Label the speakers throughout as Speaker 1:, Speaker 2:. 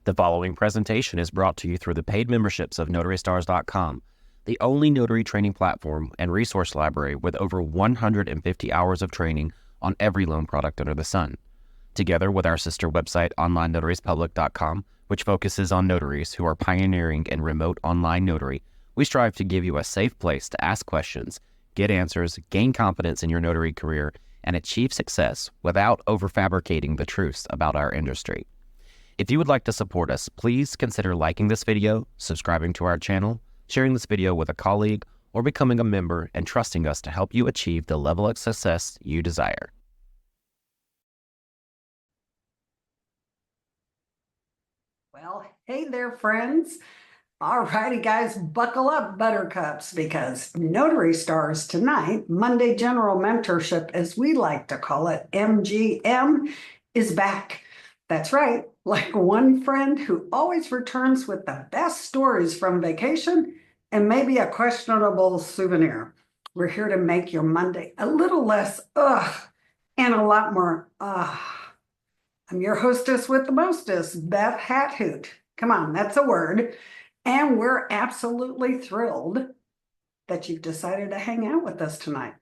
Speaker 1: The following presentation is brought to you through the paid memberships of NotaryStars.com, the only notary training platform and resource library with over 150 hours of training on every loan product under the sun. Together with our sister website, OnlineNotariesPublic.com, which focuses on notaries who are pioneering in remote online notary, we strive to give you a safe place to ask questions, get answers, gain confidence in your notary career, and achieve success without overfabricating the truths about our industry. If you would like to support us, please consider liking this video, subscribing to our channel, sharing this video with a colleague, or becoming a member and trusting us to help you achieve the level of success you desire.
Speaker 2: Well, hey there, friends. All righty, guys, buckle up, buttercups, because Notary Stars tonight, Monday General Mentorship, as we like to call it, MGM, is back. That's right, like one friend who always returns with the best stories from vacation and maybe a questionable souvenir. We're here to make your Monday a little less ugh and a lot more ah. I'm your hostess with the mostest, Beth Hathoot. Come on, that's a word. And we're absolutely thrilled that you've decided to hang out with us tonight.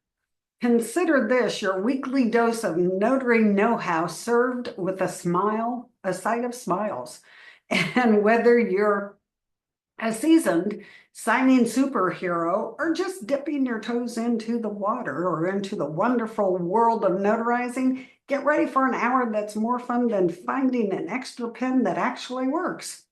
Speaker 2: Consider this your weekly dose of notary know-how served with a smile, a sight of smiles. And whether you're a seasoned signing superhero or just dipping your toes into the water or into the wonderful world of notarizing, get ready for an hour that's more fun than finding an extra pen that actually works.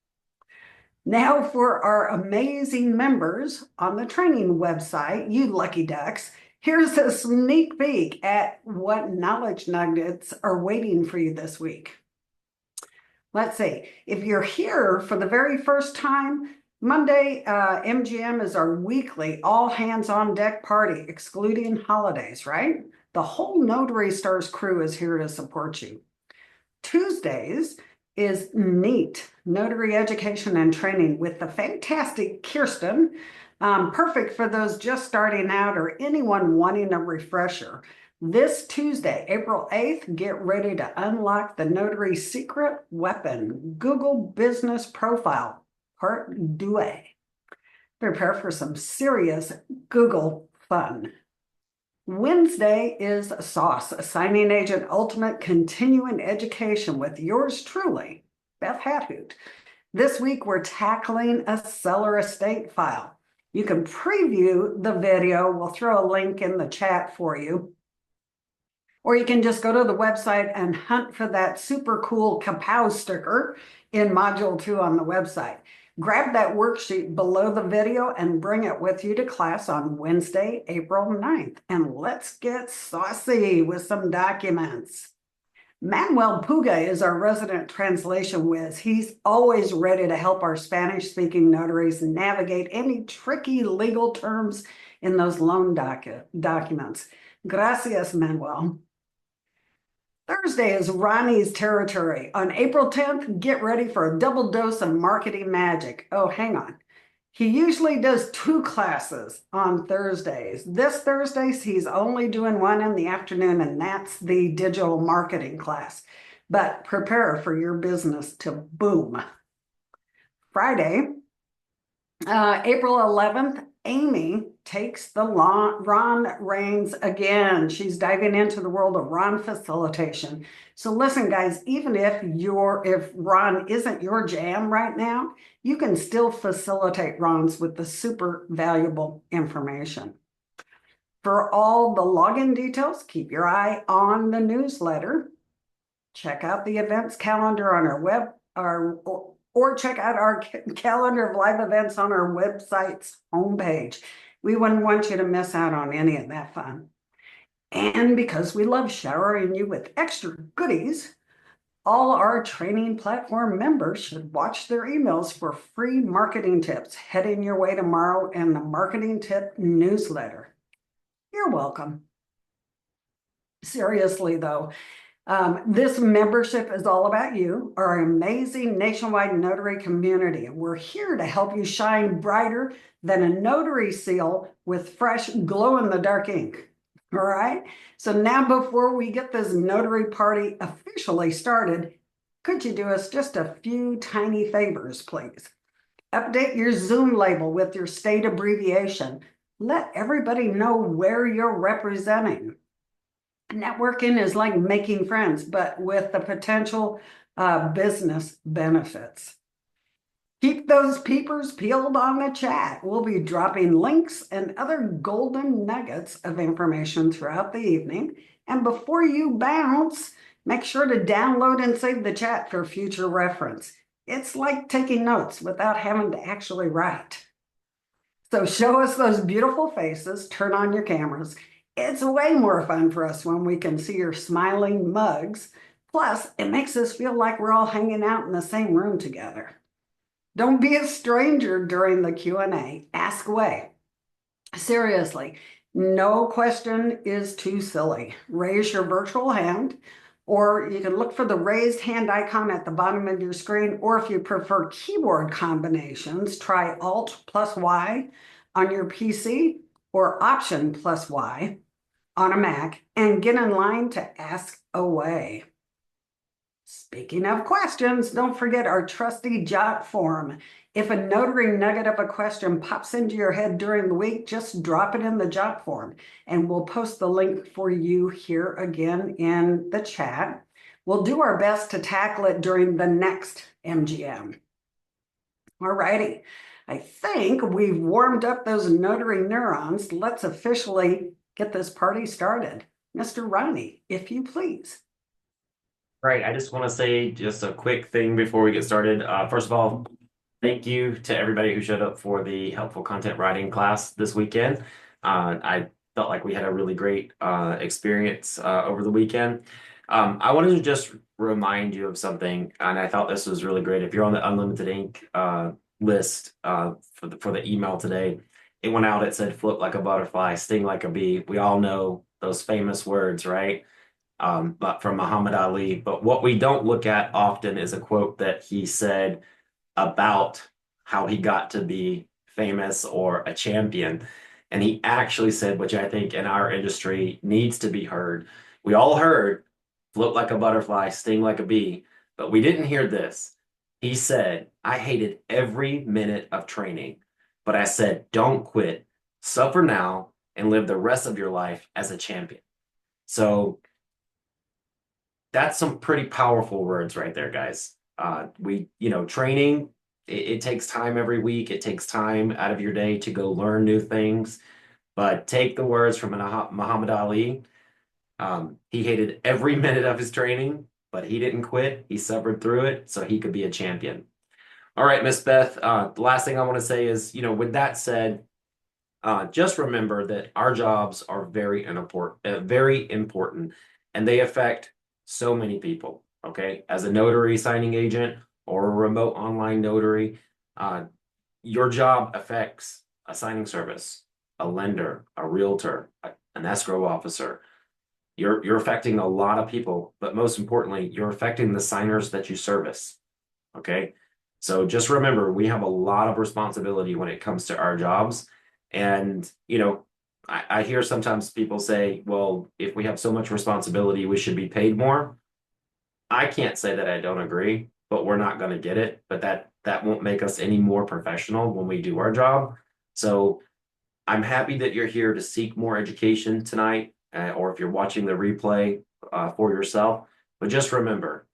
Speaker 2: Now for our amazing members on the training website, you lucky ducks, here's a sneak peek at what knowledge nuggets are waiting for you this week. Let's see, if you're here for the very first time, Monday, MGM is our weekly all hands on deck party, excluding holidays, right? The whole Notary Stars crew is here to support you. Tuesdays is NEAT, Notary Education and Training, with the fantastic Kirsten, perfect for those just starting out or anyone wanting a refresher. This Tuesday, April 8th, get ready to unlock the Notary Secret Weapon, Google Business Profile, Part 2. Prepare for some serious Google fun. Wednesday is SAUCE, Signing Agent Ultimate Continuing Education with yours truly, Beth Hathoot. This week, we're tackling a seller estate file. You can preview the video. We'll throw a link in the chat for you. Or you can just go to the website and hunt for that super cool kapow sticker in Module 2 on the website. Grab that worksheet below the video and bring it with you to class on Wednesday, April 9th. And let's get saucy with some documents. Manuel Puga is our resident translation whiz. He's always ready to help our Spanish-speaking notaries navigate any tricky legal terms in those loan documents. Gracias, Manuel. Thursday is Ronnie's territory. On April 10th, get ready for a double dose of marketing magic. Oh, hang on. He usually does 2 classes on Thursdays. This Thursday, he's only doing one in the afternoon, and that's the digital marketing class. But prepare for your business to boom. Friday, April 11th, Amy takes the RON reins again. She's diving into the world of RON facilitation. So listen, guys, even if RON isn't your jam right now, you can still facilitate RONs with the super valuable information. For all the login details, keep your eye on the newsletter. Check out the events calendar on our web, or check out our calendar of live events on our website's homepage. We wouldn't want you to miss out on any of that fun. And because we love showering you with extra goodies, all our training platform members should watch their emails for free marketing tips heading your way tomorrow in the marketing tip newsletter. You're welcome. Seriously, though, this membership is all about you, our amazing nationwide notary community. We're here to help you shine brighter than a notary seal with fresh glow-in-the-dark ink. All right? So now before we get this notary party officially started, Could you do us just a few tiny favors, please? Update your Zoom label with your state abbreviation. Let everybody know where you're representing. Networking is like making friends, but with the potential business benefits. Keep those peepers peeled on the chat. We'll be dropping links and other golden nuggets of information throughout the evening. And before you bounce, make sure to download and save the chat for future reference. It's like taking notes without having to actually write. So show us those beautiful faces, turn on your cameras. It's way more fun for us when we can see your smiling mugs. Plus, it makes us feel like we're all hanging out in the same room together. Don't be a stranger during the Q&A. Ask away. Seriously, no question is too silly. Raise your virtual hand, or you can look for the raised hand icon at the bottom of your screen, or if you prefer keyboard combinations, try Alt plus Y on your PC or Option plus Y on a Mac and get in line to ask away. Speaking of questions, don't forget our trusty jot form. If a notary nugget of a question pops into your head during the week, just drop it in the jot form and we'll post the link for you here again in the chat. We'll do our best to tackle it during the next MGM. All righty. I think we've warmed up those notary neurons. Let's officially get this party started. Mr. Ronnie, if you please.
Speaker 3: Right. I just want to say just a quick thing before we get started. First of all, thank you to everybody who showed up for the helpful content writing class this weekend. I felt like we had a really great experience over the weekend. I wanted to just remind you of something, and I thought this was really great. If you're on the Unlimited Ink list for the email today, it went out. It said, "Float like a butterfly, sting like a bee." We all know those famous words, right? But from Muhammad Ali. But what we don't look at often is a quote that he said about how he got to be famous or a champion. And he actually said, which I think in our industry needs to be heard. We all heard float like a butterfly, sting like a bee, but we didn't hear this. He said, "I hated every minute of training, but I said, don't quit, suffer now, and live the rest of your life as a champion." So that's some pretty powerful words right there, guys. Training, it takes time every week. It takes time out of your day to go learn new things. But take the words from Muhammad Ali. He hated every minute of his training, but he didn't quit. He suffered through it so he could be a champion. All right, Miss Beth, the last thing I want to say is, with that said, just remember that our jobs are very important, and they affect so many people. Okay, as a notary signing agent or a remote online notary, your job affects a signing service, a lender, a realtor, an escrow officer. You're affecting a lot of people, but most importantly, you're affecting the signers that you service. Okay, so just remember, we have a lot of responsibility when it comes to our jobs. And, I hear sometimes people say, well, if we have so much responsibility, we should be paid more. I can't say that I don't agree, but we're not going to get it. But that won't make us any more professional when we do our job. So I'm happy that you're here to seek more education tonight, or if you're watching the replay for yourself. But just remember,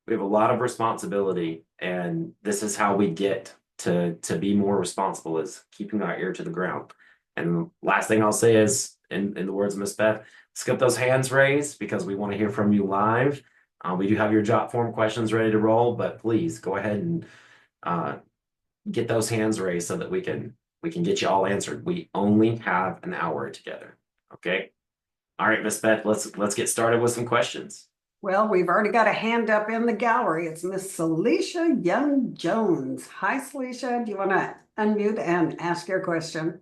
Speaker 3: we have a lot of responsibility, and this is how we get to be more responsible, is keeping our ear to the ground. And last thing I'll say is, in the words of Miss Beth, skip those hands raised because we want to hear from you live. We do have your jot form questions ready to roll, but please go ahead and get those hands raised so that we can get you all answered. We only have an hour together. Okay. All right, Miss Beth, let's get started with some questions.
Speaker 2: Well, we've already got a hand up in the gallery. It's Miss Celicia Young Jones. Hi, Celicia. Do you want to unmute and ask your question?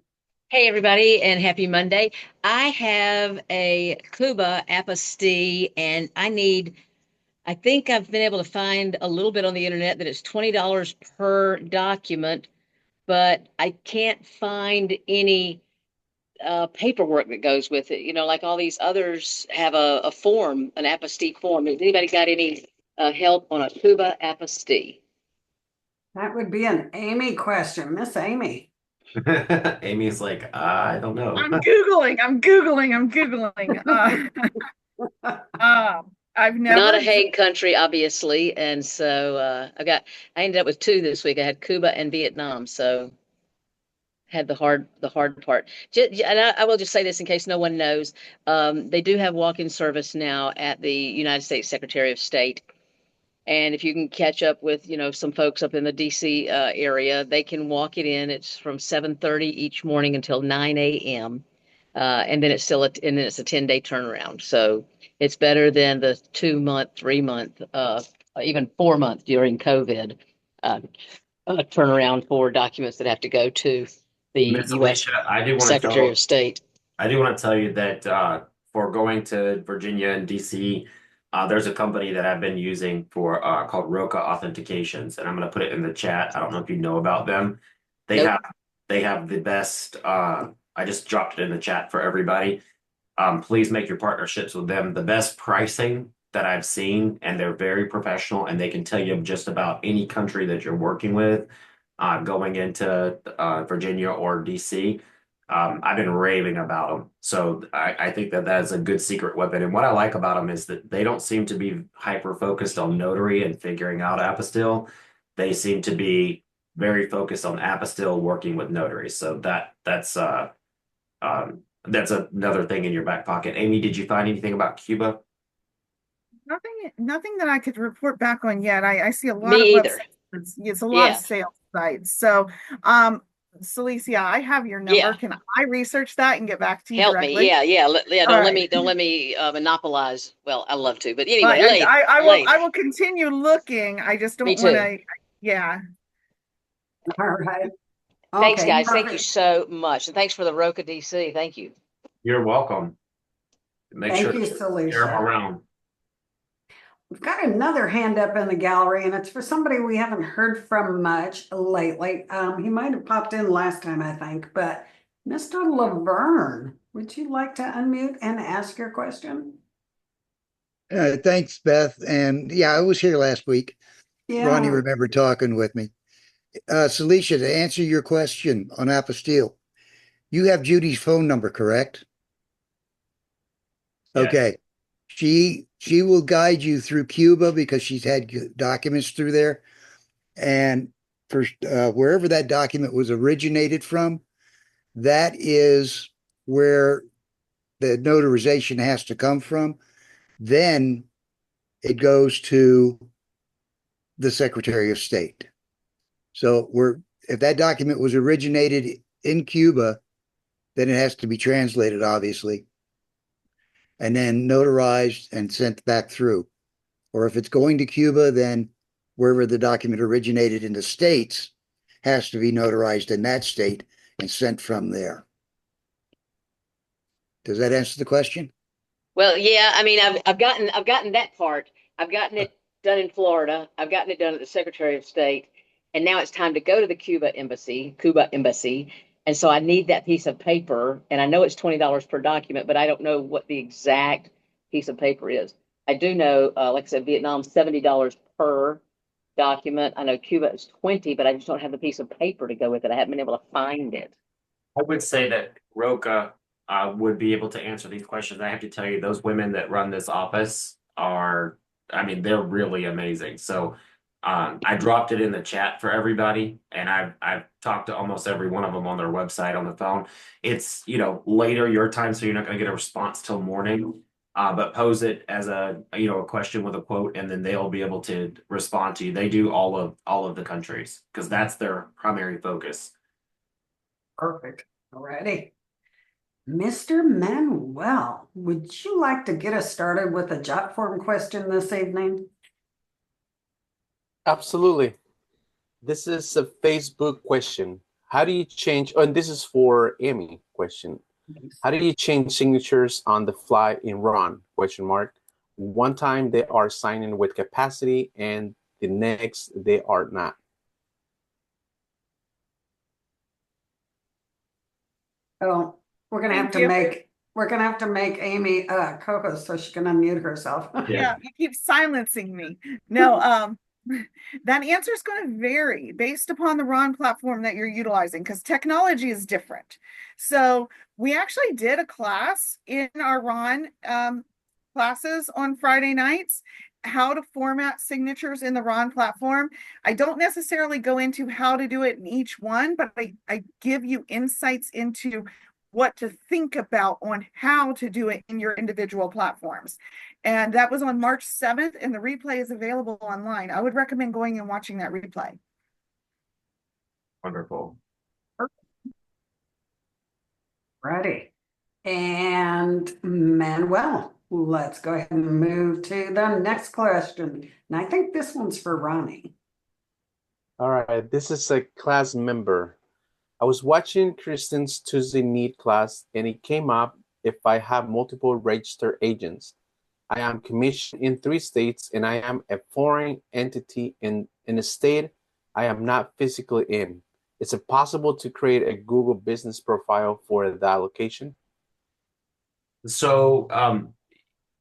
Speaker 4: Hey, everybody, and happy Monday. I have a Cuba apostille, and I think I've been able to find a little bit on the internet that it's $20 per document, but I can't find any paperwork that goes with it. Like all these others have a form, an apostille form. Has anybody got any help on a Cuba apostille?
Speaker 2: That would be an Amy question, Miss Amy.
Speaker 3: Amy's like, I don't know.
Speaker 5: I'm Googling. I'm Googling. I'm Googling. I've
Speaker 4: Not a
Speaker 5: never.
Speaker 4: Hague country, obviously, and so I ended up with two this week. I had Cuba and Vietnam, so had the hard part. And I will just say this in case no one knows. They do have walk-in service now at the United States Secretary of State. And if you can catch up with, some folks up in the DC area, they can walk it in. It's from 7:30 each morning until 9 a.m. And then it's a 10-day turnaround. So it's better than the 2-month, 3-month, even 4-month during COVID uh, turnaround for documents that have to go to the
Speaker 3: Miss
Speaker 4: U.S.
Speaker 3: Alicia, I do want to
Speaker 4: Secretary
Speaker 3: tell
Speaker 4: of State.
Speaker 3: I do want to tell you that for going to Virginia and DC, there's a company that I've been using for called Roca Authentications, and I'm going to put it in the chat. I don't know if you know about them. They
Speaker 4: Nope.
Speaker 3: have they have the best. I just dropped it in the chat for everybody. Please make your partnerships with them. The best pricing that I've seen, and they're very professional, and they can tell you just about any country that you're working with, going into Virginia or DC. I've been raving about them. So I think that that's a good secret weapon. And what I like about them is that they don't seem to be hyper focused on notary and figuring out apostille. They seem to be very focused on apostille working with notaries. So that's another thing in your back pocket. Amy, did you find anything about Cuba?
Speaker 5: Nothing that I could report back on yet. I see a lot
Speaker 4: Me
Speaker 5: of
Speaker 4: either.
Speaker 5: websites. It's a lot of
Speaker 4: Yeah.
Speaker 5: sales sites. So, Celicia, I have your number.
Speaker 4: Yeah.
Speaker 5: Can I research that and get back to you
Speaker 4: Help
Speaker 5: directly?
Speaker 4: me. Yeah.
Speaker 5: All
Speaker 4: Don't let
Speaker 5: right.
Speaker 4: me monopolize. Well, I love to, but
Speaker 5: Well,
Speaker 4: anyway, later.
Speaker 5: I will continue looking. I just
Speaker 4: Me
Speaker 5: don't want
Speaker 4: too.
Speaker 5: to. Yeah.
Speaker 2: All right.
Speaker 4: Thanks,
Speaker 2: Okay,
Speaker 4: guys. Thank you
Speaker 2: perfect.
Speaker 4: so much. And thanks for the Roca DC. Thank you.
Speaker 3: You're welcome. Make
Speaker 2: Thank
Speaker 3: sure
Speaker 2: you,
Speaker 3: to share them
Speaker 2: Celicia.
Speaker 3: around.
Speaker 2: We've got another hand up in the gallery, and it's for somebody we haven't heard from much lately. He might have popped in last time, I think, but Mr. Laverne, would you like to unmute and ask your question?
Speaker 6: Thanks, Beth. And yeah, I was here last week. Ronnie
Speaker 2: Yeah,
Speaker 6: remembered talking with me. Celicia, to answer your question on apostille, you have Judy's phone number, correct?
Speaker 3: Yes.
Speaker 6: Okay. She will guide you through Cuba because she's had documents through there. And for wherever that document was originated from, that is where the notarization has to come from. Then it goes to the Secretary of State. So if that document was originated in Cuba, then it has to be translated, obviously, and then notarized and sent back through. Or if it's going to Cuba, then wherever the document originated in the States has to be notarized in that state and sent from there. Does that answer the question?
Speaker 4: Well, yeah, I mean, I've gotten that part. I've gotten it done in Florida. I've gotten it done at the Secretary of State, and now it's time to go to the Cuba embassy. And so I need that piece of paper, and I know it's $20 per document, but I don't know what the exact piece of paper is. I do know, like I said, Vietnam's $70 per document. I know Cuba is 20, but I just don't have the piece of paper to go with it. I haven't been able to find it.
Speaker 3: I would say that Roca would be able to answer these questions. I have to tell you, those women that run this office I mean, they're really amazing. So I dropped it in the chat for everybody, and I've talked to almost every one of them on their website on the phone. It's later your time, so you're not going to get a response till morning. But pose it as a question with a quote, and then they'll be able to respond to you. They do all of the countries because that's their primary focus.
Speaker 2: perfect. Alrighty. Mr. Manuel, would you like to get us started with a jot form question this evening?
Speaker 7: Absolutely. This is a Facebook question. How do you change, and this is for Amy question. How do you change signatures on the fly in Ron? Question mark. One time they are signing with capacity and the next they are not.
Speaker 2: Oh, we're going to have
Speaker 5: Thank
Speaker 2: to
Speaker 5: you.
Speaker 2: make We're gonna have to make Amy co-host so she can unmute herself.
Speaker 5: Yeah, you keep silencing me. No, that answer is going to vary based upon the RON platform that you're utilizing because technology is different. So we actually did a class in our RON classes on Friday nights, how to format signatures in the RON platform. I don't necessarily go into how to do it in each one, but I give you insights into what to think about on how to do it in your individual platforms. And that was on March 7th, and the replay is available online. I would recommend going and watching that replay.
Speaker 3: Wonderful.
Speaker 2: Ready. And Manuel, let's go ahead and move to the next question. And I think this one's for Ronnie.
Speaker 7: All right, this is a class member. I was watching Kristen's Tuesday Meet class and it came up if I have multiple registered agents. I am commissioned in 3 states and I am a foreign entity in a state I am not physically in. Is it possible to create a Google business profile for that location?
Speaker 3: So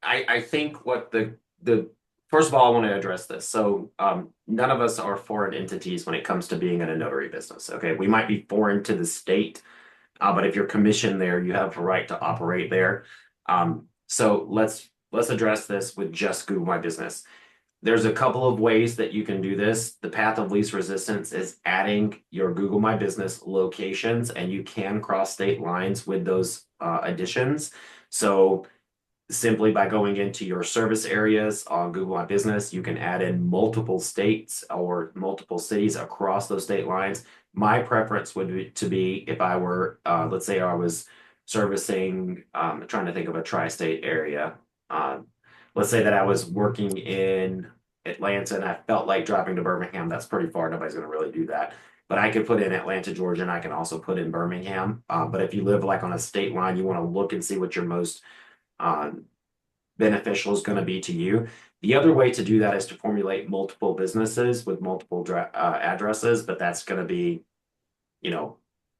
Speaker 3: I think what the first of all, I want to address this. So none of us are foreign entities when it comes to being in a notary business. Okay, we might be foreign to the state, but if you're commissioned there, you have a right to operate there. So let's address this with just Google My Business. There's a couple of ways that you can do this. The path of least resistance is adding your Google My Business locations, and you can cross state lines with those additions. So simply by going into your service areas on Google My Business, you can add in multiple states or multiple cities across those state lines. My preference would be if I were, let's say I was servicing, trying to think of a tri-state area. Let's say that I was working in Atlanta and I felt like driving to Birmingham. That's pretty far. Nobody's going to really do that. But I could put in Atlanta, Georgia, and I can also put in Birmingham. But if you live like on a state line, you want to look and see what your most beneficial is going to be to you. The other way to do that is to formulate multiple businesses with multiple addresses, but that's going to be,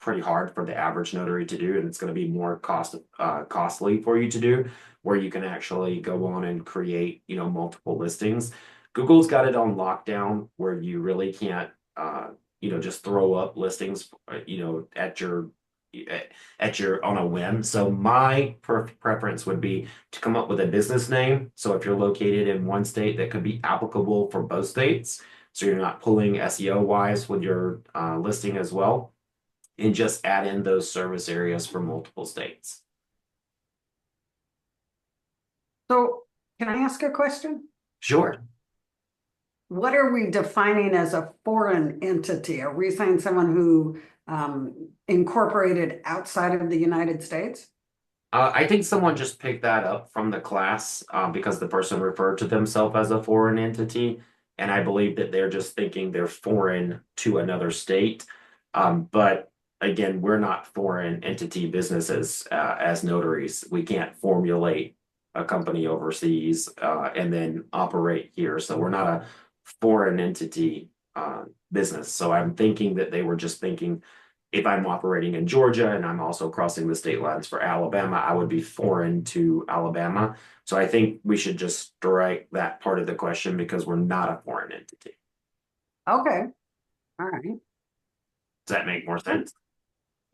Speaker 3: pretty hard for the average notary to do, and it's going to be more costly for you to do, where you can actually go on and create, multiple listings. Google's got it on lockdown where you really can't, just throw up listings, at your on a whim. So my preference would be to come up with a business name. So if you're located in one state, that could be applicable for both states. So you're not pulling SEO wise with your listing as well, and just add in those service areas for multiple states.
Speaker 2: So can I ask a question?
Speaker 3: Sure.
Speaker 2: What are we defining as a foreign entity? Are we saying someone who incorporated outside of the United States?
Speaker 3: I think someone just picked that up from the class because the person referred to themselves as a foreign entity. And I believe that they're just thinking they're foreign to another state. But again, we're not foreign entity businesses as notaries. We can't formulate a company overseas and then operate here. So we're not a foreign entity business. So I'm thinking that they were just thinking, if I'm operating in Georgia and I'm also crossing the state lines for Alabama, I would be foreign to Alabama. So I think we should just strike that part of the question because we're not a foreign entity.
Speaker 2: Okay. All right.
Speaker 3: Does that make more sense?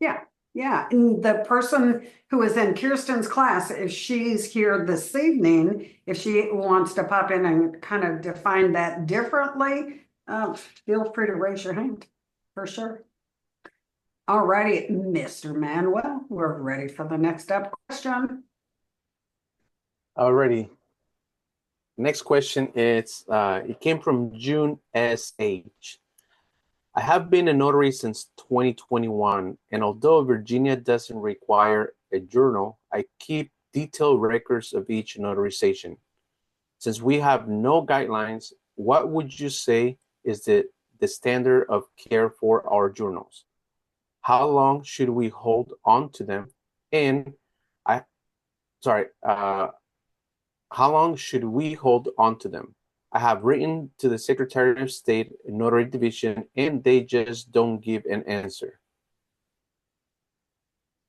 Speaker 2: Yeah. Yeah. And the person who is in Kirsten's class, if she's here this evening, if she wants to pop in and kind of define that differently, feel free to raise your hand for sure. All righty, Mr. Manuel, we're ready for the next up question.
Speaker 7: Alrighty. Next question is, it came from June SH. I have been a notary since 2021, and although Virginia doesn't require a journal, I keep detailed records of each notarization. Since we have no guidelines, what would you say is the standard of care for our journals? How long should we hold on to them? And how long should we hold on to them? I have written to the Secretary of State Notary Division and they just don't give an answer.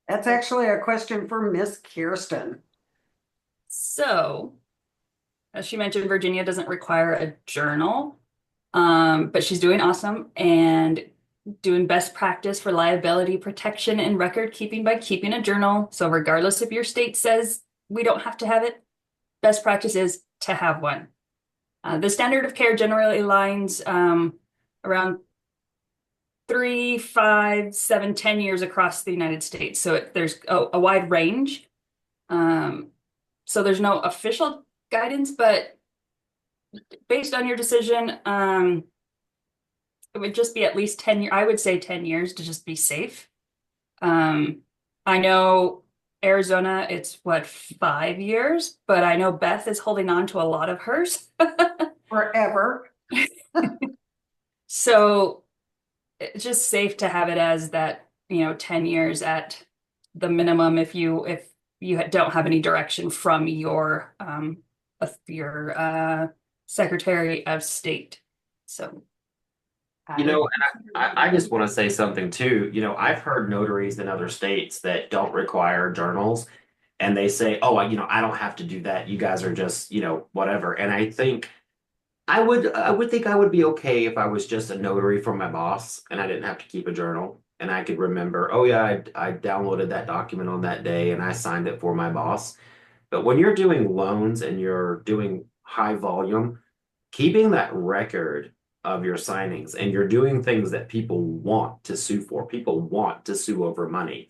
Speaker 2: That's actually a question for Miss Kirsten.
Speaker 8: So, as she mentioned, Virginia doesn't require a journal, but she's doing awesome and doing best practice for liability protection and record keeping by keeping a journal. So, regardless if your state says we don't have to have it, best practice is to have one. The standard of care generally aligns around 3, 5, 7, 10 years across the United States. So there's a wide range. So there's no official guidance, but based on your decision, it would just be at least 10 years. I would say 10 years to just be safe. I know Arizona, it's what, 5 years, but I know Beth is holding on to a lot of hers.
Speaker 2: Forever.
Speaker 8: So it's just safe to have it as that, 10 years at the minimum if you don't have any direction from your Secretary of State. So
Speaker 3: And I just want to say something too. I've heard notaries in other states that don't require journals, and they say, "Oh, I don't have to do that. You guys are just, whatever." And I think I would think I would be okay if I was just a notary for my boss and I didn't have to keep a journal and I could remember, oh yeah, I downloaded that document on that day and I signed it for my boss. But when you're doing loans and you're doing high volume, keeping that record of your signings, and you're doing things that people want to sue for, people want to sue over money.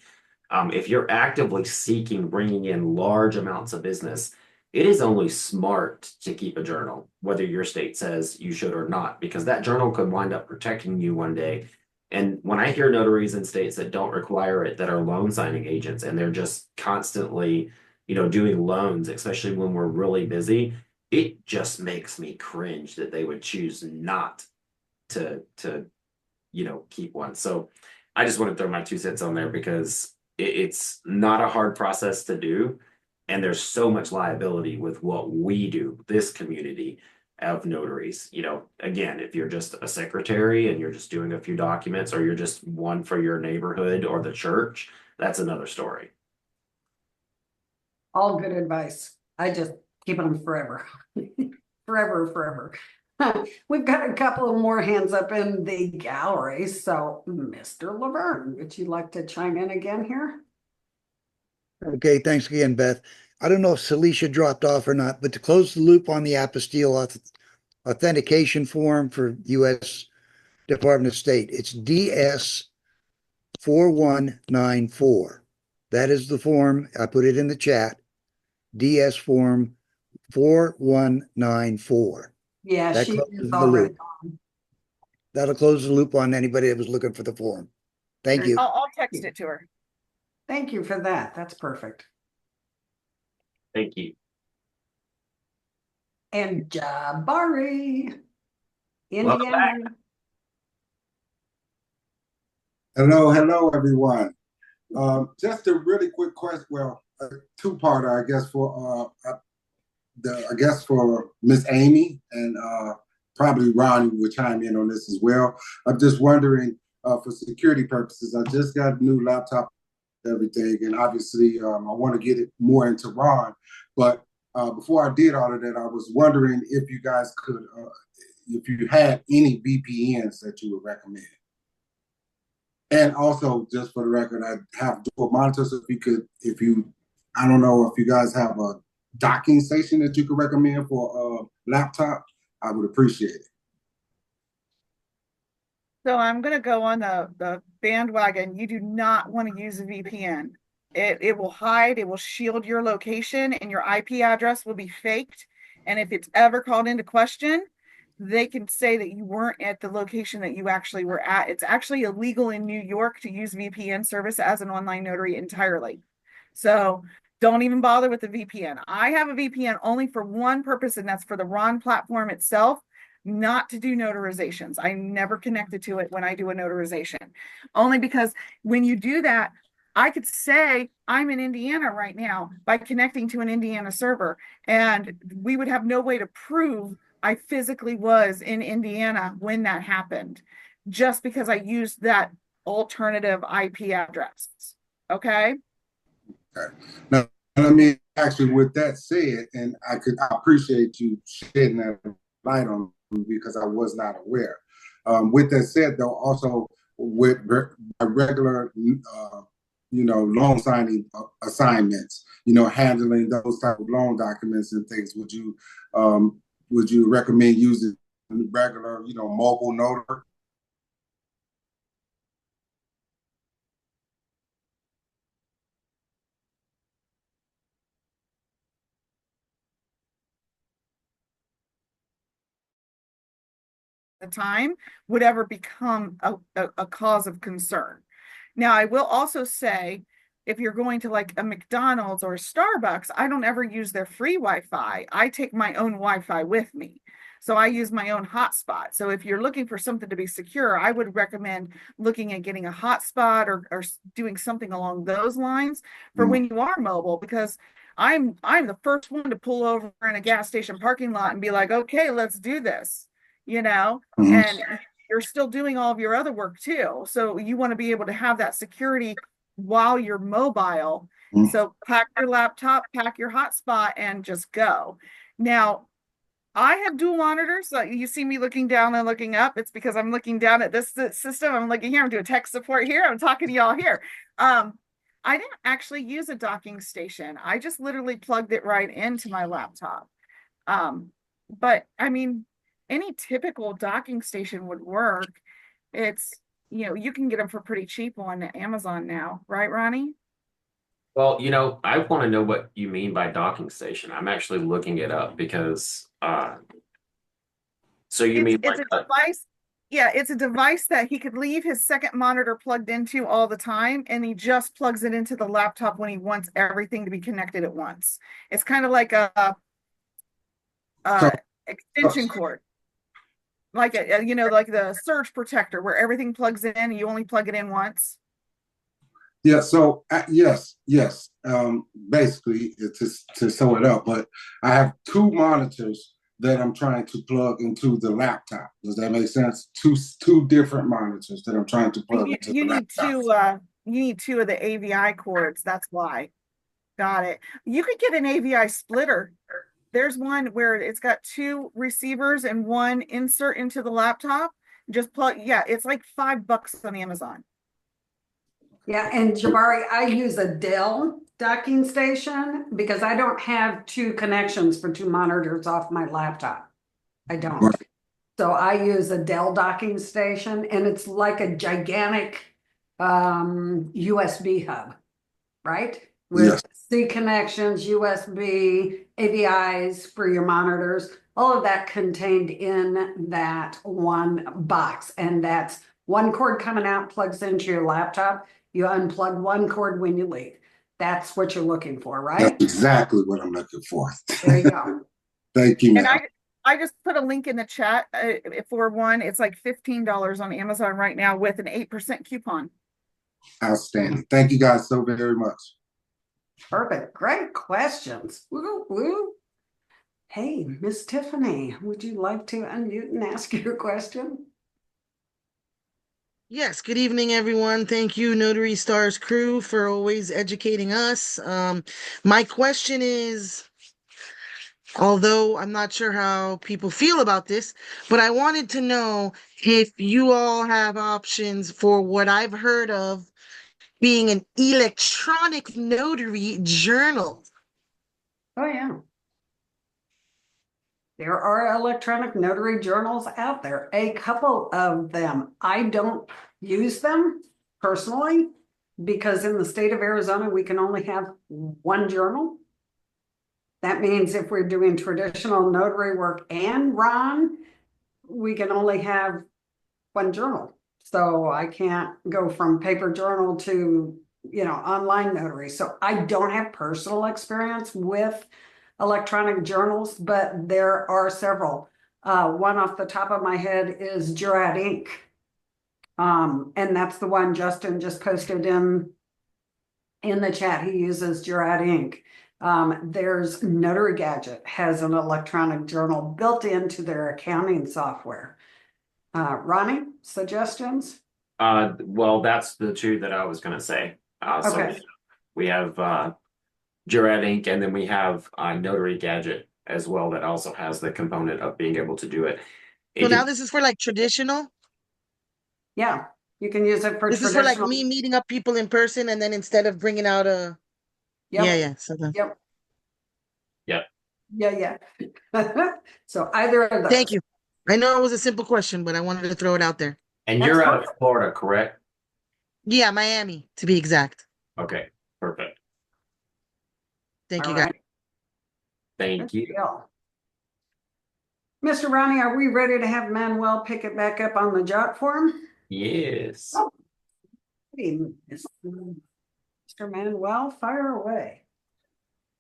Speaker 3: If you're actively seeking bringing in large amounts of business, it is only smart to keep a journal, whether your state says you should or not, because that journal could wind up protecting you one day. And when I hear notaries in states that don't require it, that are loan signing agents, and they're just constantly, doing loans, especially when we're really busy, it just makes me cringe that they would choose not to keep one. So I just want to throw my 2 cents on there because it's not a hard process to do. And there's so much liability with what we do, this community of notaries. Again, if you're just a secretary and you're just doing a few documents, or you're just one for your neighborhood or the church, that's another story.
Speaker 2: All good advice. I just keep them forever. Forever. We've got a couple of more hands up in the gallery. So, Mr. Laverne, would you like to chime in again here?
Speaker 6: Okay, thanks again, Beth. I don't know if Celicia dropped off or not, but to close the loop on the apostille authentication form for U.S. Department of State, it's DS 4194. That is the form. I put it in the chat. DS form 4194.
Speaker 2: Yeah,
Speaker 6: That
Speaker 2: she
Speaker 6: closes
Speaker 2: is
Speaker 6: the
Speaker 2: already
Speaker 6: loop.
Speaker 2: on.
Speaker 6: That'll close the loop on anybody that was looking for the form. Thank you.
Speaker 5: I'll text it to her.
Speaker 2: Thank you for that. That's perfect.
Speaker 3: Thank you.
Speaker 2: And Jabari,
Speaker 3: Welcome back.
Speaker 2: Indiana.
Speaker 9: Hello, everyone. Just a really quick question. Well, a two-parter, I guess, for Miss Amy, and probably Ronnie will chime in on this as well. I'm just wondering, for security purposes, I just got a new laptop, everything, and obviously, I want to get it more into Ron. But before I did all of that, I was wondering if you guys could, if you had any VPNs that you would recommend. And also, just for the record, I have dual monitors. I don't know if you guys have a docking station that you could recommend for a laptop, I would appreciate it.
Speaker 5: So I'm going to go on the bandwagon. You do not want to use a VPN. It will hide, it will shield your location, and your IP address will be faked. And if it's ever called into question, they can say that you weren't at the location that you actually were at. It's actually illegal in New York to use VPN service as an online notary entirely. So don't even bother with the VPN. I have a VPN only for one purpose, and that's for the RON platform itself, not to do notarizations. I never connected to it when I do a notarization, only because when you do that, I could say I'm in Indiana right now by connecting to an Indiana server, and we would have no way to prove I physically was in Indiana when that happened, just because I used that alternative IP address. Okay.
Speaker 9: Okay. Now, I mean, actually, with that said, and I appreciate you shedding that light on me because I was not aware. With that said, though, also with regular, loan signing assignments, handling those type of loan documents and things, would you recommend using regular, mobile notary?
Speaker 5: The time would ever become a cause of concern. Now, I will also say, if you're going to like a McDonald's or a Starbucks, I don't ever use their free Wi-Fi. I take my own Wi-Fi with me. So I use my own hotspot. So if you're looking for something to be secure, I would recommend looking at getting a hotspot or doing something along those lines for when you are mobile, because I'm the first one to pull over in a gas station parking lot and be like, okay, let's do this, and you're still doing all of your other work too. So you want to be able to have that security while you're mobile. So pack your laptop, pack your hotspot, and just go. Now, I have dual monitors. So you see me looking down and looking up. It's because I'm looking down at this system. I'm looking here. I'm doing tech support here. I'm talking to y'all here. I didn't actually use a docking station. I just literally plugged it right into my laptop. But I mean, any typical docking station would work. It's, you can get them for pretty cheap on Amazon now, right, Ronnie?
Speaker 3: Well, I want to know what you mean by docking station. I'm actually looking it up because so you mean
Speaker 5: It's
Speaker 3: like
Speaker 5: a device. Yeah, it's a device that he could leave his second monitor plugged into all the time, and he just plugs it into the laptop when he wants everything to be connected at once. It's kind of like a extension cord, like like the surge protector where everything plugs in and you only plug it in once.
Speaker 9: Yeah, so yes. Basically, to sew it up, but I have two monitors that I'm trying to plug into the laptop. Does that make sense? Two different monitors that I'm trying to plug into the laptop.
Speaker 5: You need two of the AVI cords. That's why. Got it. You could get an AVI splitter. There's one where it's got two receivers and one insert into the laptop. Just plug. Yeah, it's like $5 on Amazon.
Speaker 2: Yeah, and Jabari, I use a Dell docking station because I don't have two connections for two monitors off my laptop. I don't.
Speaker 9: Right.
Speaker 2: So I use a Dell docking station, and it's like a gigantic USB hub, right? With
Speaker 9: Yes.
Speaker 2: C connections, USB, AVIs for your monitors, all of that contained in that one box. And that's one cord coming out, plugs into your laptop. You unplug one cord when you leave. That's what you're looking for, right?
Speaker 9: That's exactly what I'm looking for.
Speaker 2: There you go.
Speaker 9: Thank you,
Speaker 5: And
Speaker 9: ma'am.
Speaker 5: I just put a link in the chat for one. It's like $15 on Amazon right now with an 8% coupon.
Speaker 9: Outstanding. Thank you guys so very much.
Speaker 2: Perfect. Great questions. Woo, woo. Hey, Miss Tiffany, would you like to unmute and ask your question?
Speaker 10: Yes, good evening, everyone. Thank you, Notary Stars crew, for always educating us. My question is, although I'm not sure how people feel about this, but I wanted to know if you all have options for what I've heard of being an electronic notary journal.
Speaker 2: Oh, yeah. There are electronic notary journals out there, a couple of them. I don't use them personally because in the state of Arizona, we can only have one journal. That means if we're doing traditional notary work and Ron, we can only have one journal. So I can't go from paper journal to, online notary. So I don't have personal experience with electronic journals, but there are several. One off the top of my head is Jurat Ink. And that's the one Justin just posted in the chat. He uses Jurat Ink. There's Notary Gadget has an electronic journal built into their accounting software. Ronnie, suggestions?
Speaker 3: Well, that's the two that I was going to say.
Speaker 2: Okay.
Speaker 3: We have Jurat Ink, and then we have Notary Gadget as well that also has the component of being able to do it.
Speaker 10: So now this is for like traditional.
Speaker 2: Yeah, you can use it for
Speaker 10: This is for like
Speaker 2: traditional.
Speaker 10: me meeting up people in person, and then instead of bringing out a
Speaker 2: Yep.
Speaker 10: yeah. So
Speaker 2: Yep.
Speaker 3: Yep.
Speaker 2: Yeah. So either of those.
Speaker 10: thank you. I know it was a simple question, but I wanted to throw it out there.
Speaker 3: And
Speaker 2: That's
Speaker 3: you're out of
Speaker 2: perfect.
Speaker 3: Florida, correct?
Speaker 10: Yeah, Miami to be exact.
Speaker 3: Okay, perfect.
Speaker 10: Thank
Speaker 2: All
Speaker 10: you, guys.
Speaker 2: right.
Speaker 3: Thank you.
Speaker 2: deal. Mr. Ronnie, are we ready to have Manuel pick it back up on the jot form?
Speaker 3: Yes.
Speaker 2: Mr. Manuel, fire away.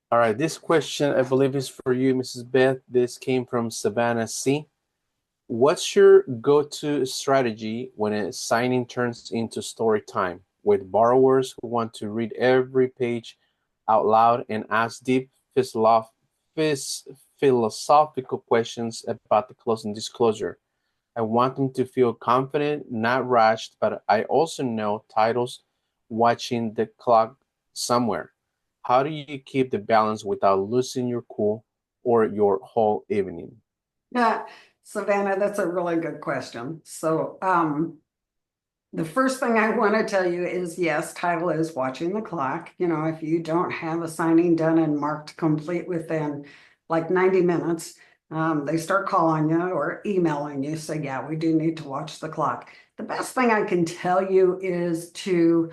Speaker 7: All right, this question I believe is for you, Mrs. Beth. This came from Savannah C. What's your go-to strategy when a signing turns into story time with borrowers who want to read every page out loud and ask deep philosophical questions about the closing disclosure? I want them to feel confident, not rushed, but I also know titles watching the clock somewhere. How do you keep the balance without losing your cool or your whole evening?
Speaker 2: Yeah, Savannah, that's a really good question. So, the first thing I want to tell you is yes, title is watching the clock. You know, if you don't have a signing done and marked complete within like 90 minutes, they start calling you or emailing you, say, yeah, we do need to watch the clock. The best thing I can tell you is to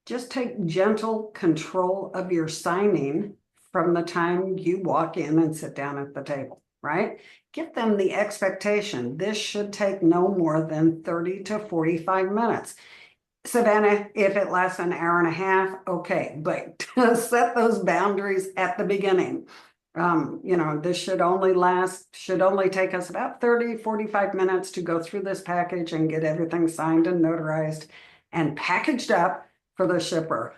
Speaker 2: just take gentle control of your signing from the time you walk in and sit down at the table, right? Give them the expectation. This should take no more than 30 to 45 minutes. Savannah, if it lasts an hour and a half, okay, but set those boundaries at the beginning. You know, this should only take us about 30, 45 minutes to go through this package and get everything signed and notarized and packaged up for the shipper.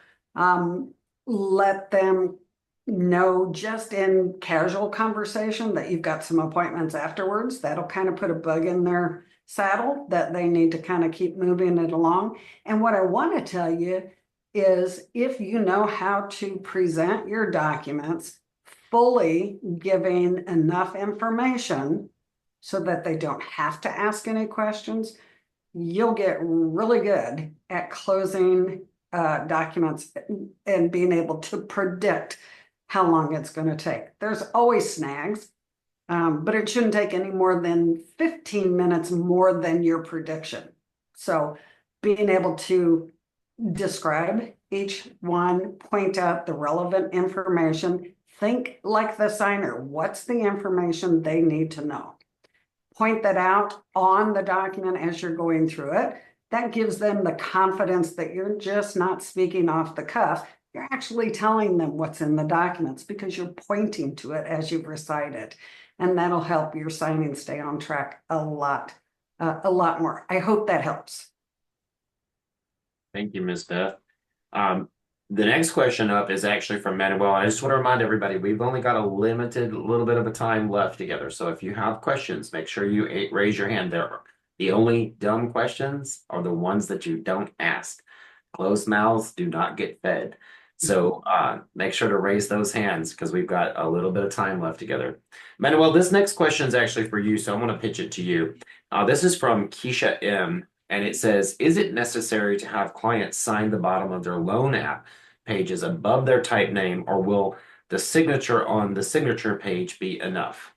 Speaker 2: Let them know just in casual conversation that you've got some appointments afterwards. That'll kind of put a bug in their saddle that they need to kind of keep moving it along. And what I want to tell you is if you know how to present your documents, fully giving enough information so that they don't have to ask any questions, you'll get really good at closing documents and being able to predict how long it's going to take. There's always snags, but it shouldn't take any more than 15 minutes more than your prediction. So being able to describe each one, point out the relevant information, think like the signer. What's the information they need to know? Point that out on the document as you're going through it. That gives them the confidence that you're just not speaking off the cuff. You're actually telling them what's in the documents because you're pointing to it as you recite it. And that'll help your signing stay on track a lot more. I hope that helps.
Speaker 3: Thank you, Ms. Beth. The next question up is actually from Manuel. I just want to remind everybody, we've only got a limited little bit of a time left together. So if you have questions, make sure you raise your hand there. The only dumb questions are the ones that you don't ask. Closed mouths do not get fed. So make sure to raise those hands because we've got a little bit of time left together. Manuel, this next question is actually for you, so I'm going to pitch it to you. This is from Keisha M. And it says, is it necessary to have clients sign the bottom of their loan app pages above their type name, or will the signature on the signature page be enough?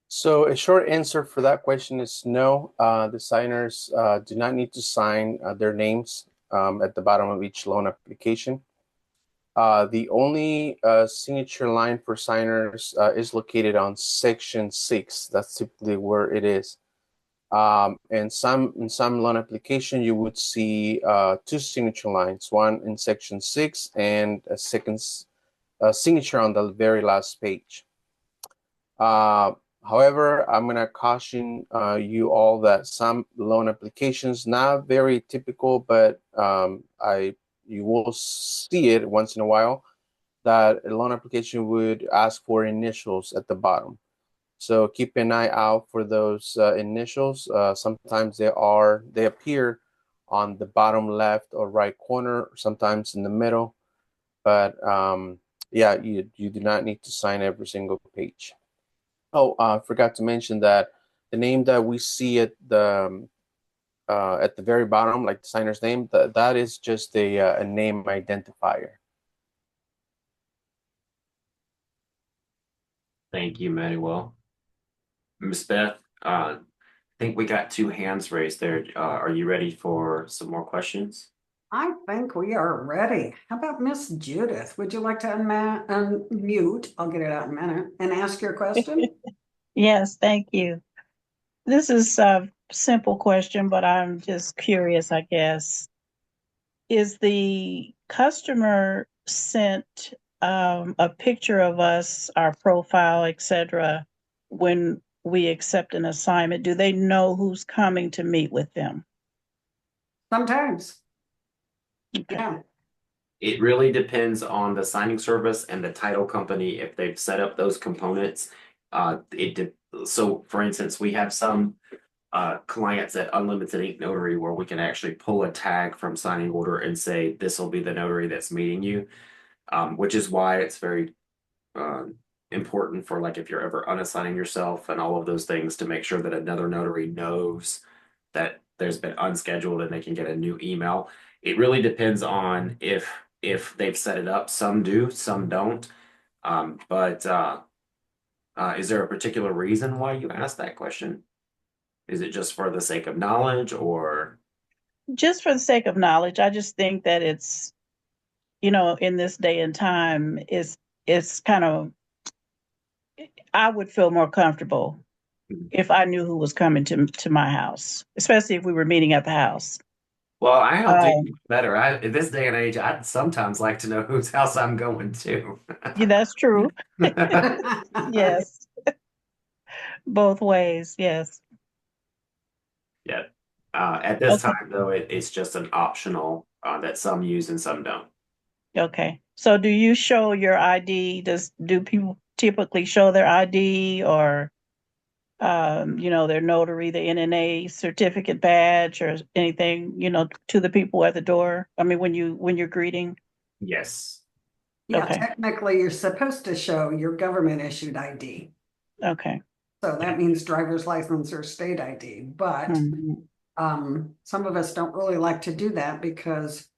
Speaker 7: So a short answer for that question is no. The signers do not need to sign their names at the bottom of each loan application. The only signature line for signers is located on section 6. That's typically where it is. In some loan application, you would see two signature lines, one in section 6 and a second signature on the very last page. However, I'm going to caution you all that some loan applications, not very typical, but you will see it once in a while, that a loan application would ask for initials at the bottom. So keep an eye out for those initials. Sometimes they appear on the bottom left or right corner, or sometimes in the middle. But yeah, you do not need to sign every single page. Oh, I forgot to mention that the name that we see at the very bottom, like the signer's name, that is just a name identifier.
Speaker 3: Thank you, Manuel. Miss Beth, I think we got two hands raised there. Are you ready for some more questions?
Speaker 2: I think we are ready. How about Miss Judith? Would you like to unmute? I'll get it out in a minute and ask your question.
Speaker 11: Yes, thank you. This is a simple question, but I'm just curious, I guess. Is the customer sent a picture of us, our profile, etc., when we accept an assignment? Do they know who's coming to meet with them?
Speaker 2: Sometimes.
Speaker 11: Okay.
Speaker 2: Yeah.
Speaker 3: It really depends on the signing service and the title company if they've set up those components. So, for instance, we have some clients at Unlimited Ink Notary where we can actually pull a tag from signing order and say this will be the notary that's meeting you, which is why it's very important for, like, if you're ever unassigning yourself and all of those things, to make sure that another notary knows that there's been unscheduled and they can get a new email. It really depends on if they've set it up. Some do, some don't. But is there a particular reason why you asked that question? Is it just for the sake of knowledge, or?
Speaker 11: Just for the sake of knowledge, I just think that it's, in this day and time, it's kind of, I would feel more comfortable if I knew who was coming to my house, especially if we were meeting at the house.
Speaker 3: Well, I help you better. In this day and age, I'd sometimes like to know whose house I'm going to.
Speaker 11: Yeah, that's true. Yes. Both ways, yes.
Speaker 3: Yeah. At this
Speaker 11: Okay.
Speaker 3: time, though, it's just an optional that some use and some don't.
Speaker 11: Okay. So do you show your ID? Do people typically show their ID or their notary, the NNA certificate badge or anything, to the people at the door? I mean, when you're greeting?
Speaker 3: Yes.
Speaker 2: Yeah,
Speaker 11: Okay.
Speaker 2: technically you're supposed to show your government issued ID.
Speaker 11: Okay.
Speaker 2: So that means driver's license or state ID, but some of us don't really like to do that because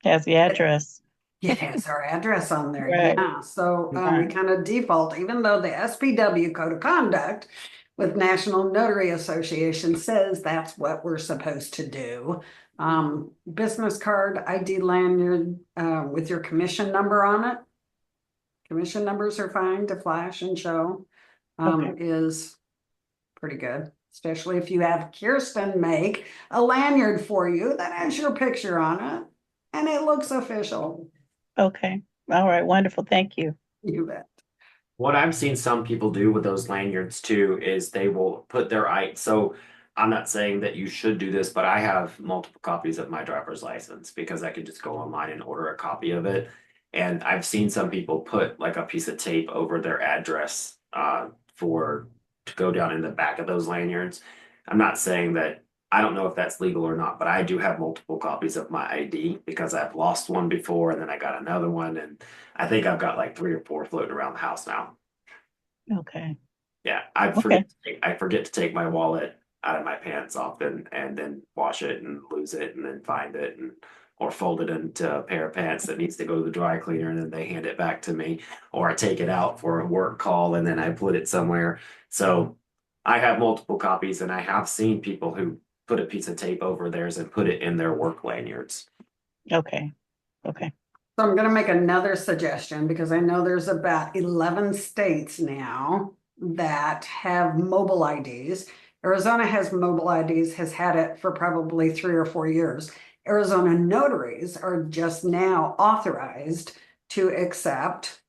Speaker 11: has the address.
Speaker 2: it has our address on there.
Speaker 11: Right.
Speaker 2: Yeah. So we
Speaker 11: Right.
Speaker 2: kind of default, even though the SPW Code of Conduct with National Notary Association says that's what we're supposed to do. Business card, ID lanyard with your commission number on it. Commission numbers are fine to flash and show. Is pretty good, especially if you have Kirsten make a lanyard for you that has your picture on it and it looks official.
Speaker 11: Okay. All right. Wonderful. Thank you.
Speaker 2: You bet.
Speaker 3: What I've seen some people do with those lanyards too is they will put their ID. So I'm not saying that you should do this, but I have multiple copies of my driver's license because I could just go online and order a copy of it. And I've seen some people put like a piece of tape over their address to go down in the back of those lanyards. I'm not saying that, I don't know if that's legal or not, but I do have multiple copies of my ID because I've lost one before and then I got another one. And I think I've got like 3 or 4 floating around the house now.
Speaker 11: Okay.
Speaker 3: Yeah, I forget to take my wallet out of my pants often and then wash it and lose it and then find it or fold it into a pair of pants that needs to go to the dry cleaner and then they hand it back to me, or I take it out for a work call and then I put it somewhere. So I have multiple copies and I have seen people who put a piece of tape over theirs and put it in their work lanyards.
Speaker 11: Okay. Okay.
Speaker 2: So I'm going to make another suggestion because I know there's about 11 states now that have mobile IDs. Arizona has mobile IDs, has had it for probably 3 or 4 years. Arizona notaries are just now authorized to accept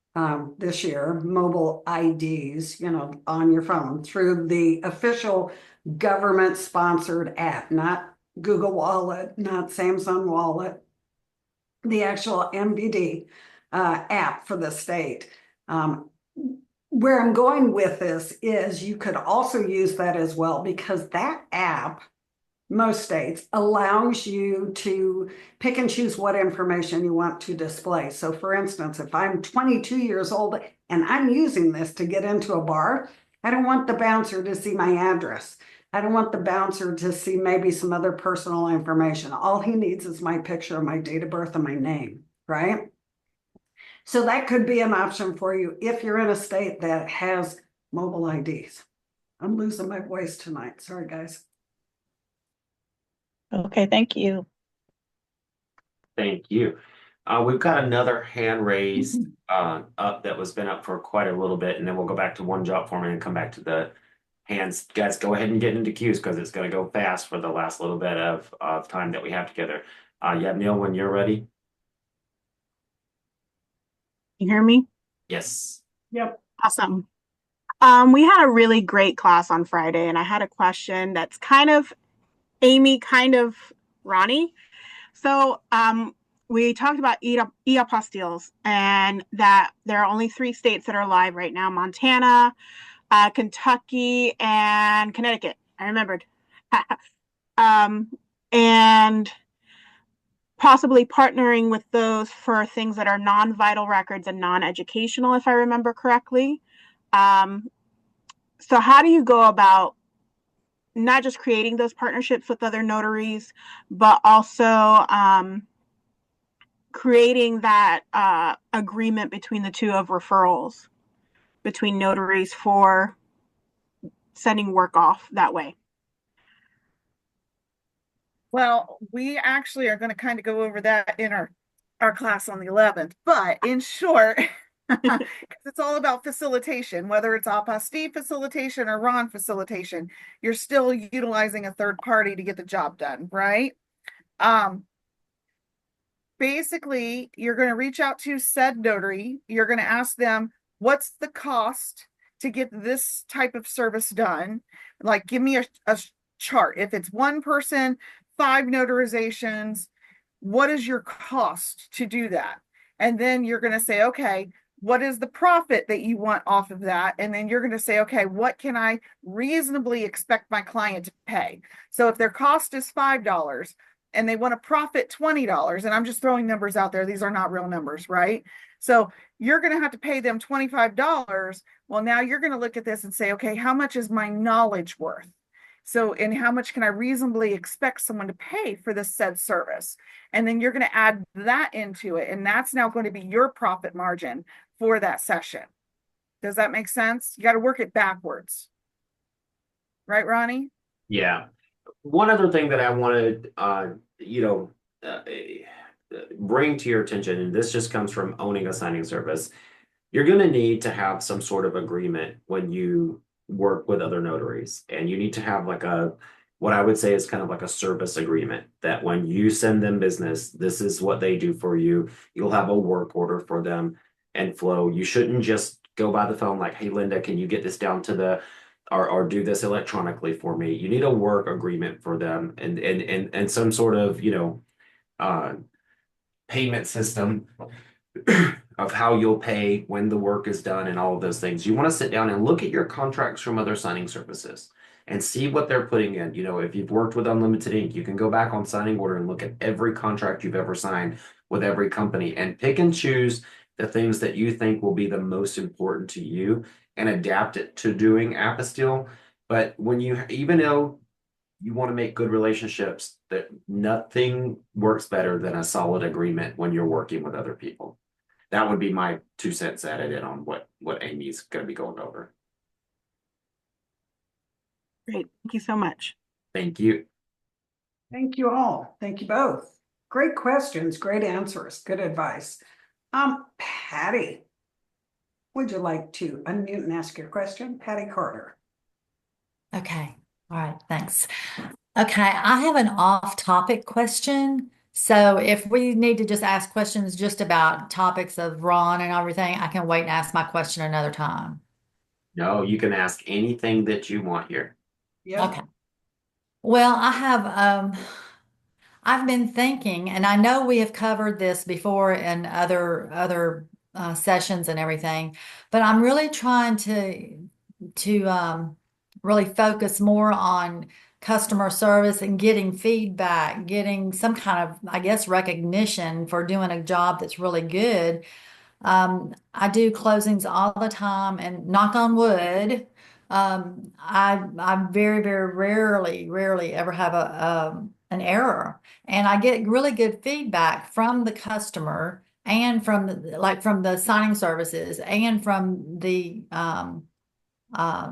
Speaker 2: this year mobile IDs, on your phone through the official government sponsored app, not Google Wallet, not Samsung Wallet, the actual MVD app for the state. Where I'm going with this is you could also use that as well because that app most states, allows you to pick and choose what information you want to display. So for instance, if I'm 22 years old and I'm using this to get into a bar, I don't want the bouncer to see my address. I don't want the bouncer to see maybe some other personal information. All he needs is my picture, my date of birth, and my name, right? So that could be an option for you if you're in a state that has mobile IDs. I'm losing my voice tonight. Sorry, guys.
Speaker 11: Okay, thank you.
Speaker 3: Thank you. We've got another hand raised up that was been up for quite a little bit, and then we'll go back to one job form and come back to the hands. Guys, go ahead and get into queues because it's going to go fast for the last little bit of time that we have together. Yeah, Neil, when you're ready.
Speaker 12: You hear me?
Speaker 3: Yes.
Speaker 2: Yep.
Speaker 12: Awesome. We had a really great class on Friday, and I had a question that's kind of Amy, kind of Ronnie. So we talked about e-Apostilles and that there are only 3 states that are live right now: Montana, Kentucky, and Connecticut. I remembered. And possibly partnering with those for things that are non-vital records and non-educational, if I remember correctly. So how do you go about not just creating those partnerships with other notaries, but also creating that agreement between the two of referrals between notaries for sending work off that way?
Speaker 5: Well, we actually are going to kind of go over that in our class on the 11th, but in short, because it's all about facilitation, whether it's apostille facilitation or RON facilitation, you're still utilizing a third party to get the job done, right? Basically, you're going to reach out to said notary. You're going to ask them, what's the cost to get this type of service done? Like, give me a chart. If it's one person, 5 notarizations, what is your cost to do that? And then you're going to say, okay, what is the profit that you want off of that? And then you're going to say, okay, what can I reasonably expect my client to pay? So if their cost is $5 and they want to profit $20, and I'm just throwing numbers out there, these are not real numbers, right? So you're going to have to pay them $25. Well, now you're going to look at this and say, okay, how much is my knowledge worth? So, and how much can I reasonably expect someone to pay for this said service? And then you're going to add that into it. And that's now going to be your profit margin for that session. Does that make sense? You got to work it backwards. Right, Ronnie?
Speaker 3: Yeah. One other thing that I wanted, bring to your attention, and this just comes from owning a signing service, you're going to need to have some sort of agreement when you work with other notaries, and you need to have like what I would say is kind of like a service agreement that when you send them business, this is what they do for you. You'll have a work order for them and flow. You shouldn't just go by the phone like, hey, Linda, can you get this down to or do this electronically for me? You need a work agreement for them and some sort of, payment system of how you'll pay when the work is done and all of those things. You want to sit down and look at your contracts from other signing services and see what they're putting in. If you've worked with Unlimited Ink, you can go back on signing order and look at every contract you've ever signed with every company and pick and choose the things that you think will be the most important to you and adapt it to doing apostille. But even though you want to make good relationships, that nothing works better than a solid agreement when you're working with other people. That would be my 2 cents added in on what Amy's going to be going over.
Speaker 12: Great. Thank you so much.
Speaker 3: Thank you.
Speaker 2: Thank you all. Thank you both. Great questions, great answers, good advice. Patty, would you like to unmute and ask your question? Patty Carter.
Speaker 13: Okay. All right. Thanks. Okay. I have an off-topic question. So if we need to just ask questions just about topics of Ron and everything, I can wait and ask my question another time.
Speaker 3: No, you can ask anything that you want here.
Speaker 2: Yeah.
Speaker 13: Okay. Well, I've been thinking, and I know we have covered this before in other sessions and everything, but I'm really trying to really focus more on customer service and getting feedback, getting some kind of, I guess, recognition for doing a job that's really good. I do closings all the time, and knock on wood, I very, very rarely ever have an error. And I get really good feedback from the customer and from from the signing services and from the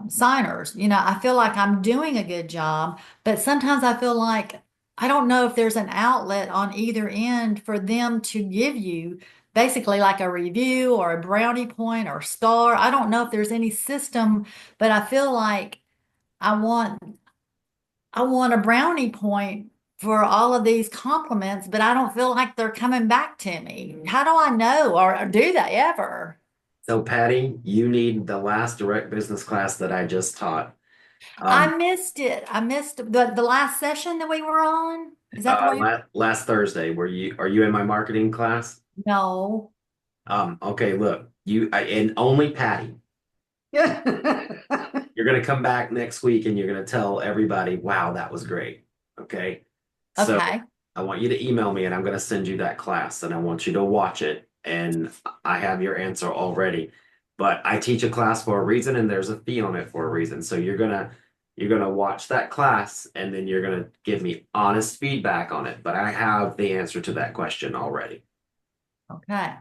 Speaker 13: signers. You know, I feel like I'm doing a good job, but sometimes I feel like I don't know if there's an outlet on either end for them to give you basically like a review or a brownie point or star. I don't know if there's any system, but I feel like I want I want a brownie point for all of these compliments, but I don't feel like they're coming back to me. How do I know, or do they ever?
Speaker 3: So Patty, you need the last direct business class that I just taught.
Speaker 13: I missed it. I missed the last session that we were on. Is that the way?
Speaker 3: Last Thursday, are you in my marketing class?
Speaker 13: No.
Speaker 3: Okay, look, and only Patty. You're gonna come back next week and you're gonna tell everybody, wow, that was great. Okay. So
Speaker 13: Okay.
Speaker 3: I want you to email me and I'm gonna send you that class and I want you to watch it. And I have your answer already. But I teach a class for a reason and there's a fee on it for a reason. So you're gonna watch that class and then you're gonna give me honest feedback on it. But I have the answer to that question already.
Speaker 13: Okay.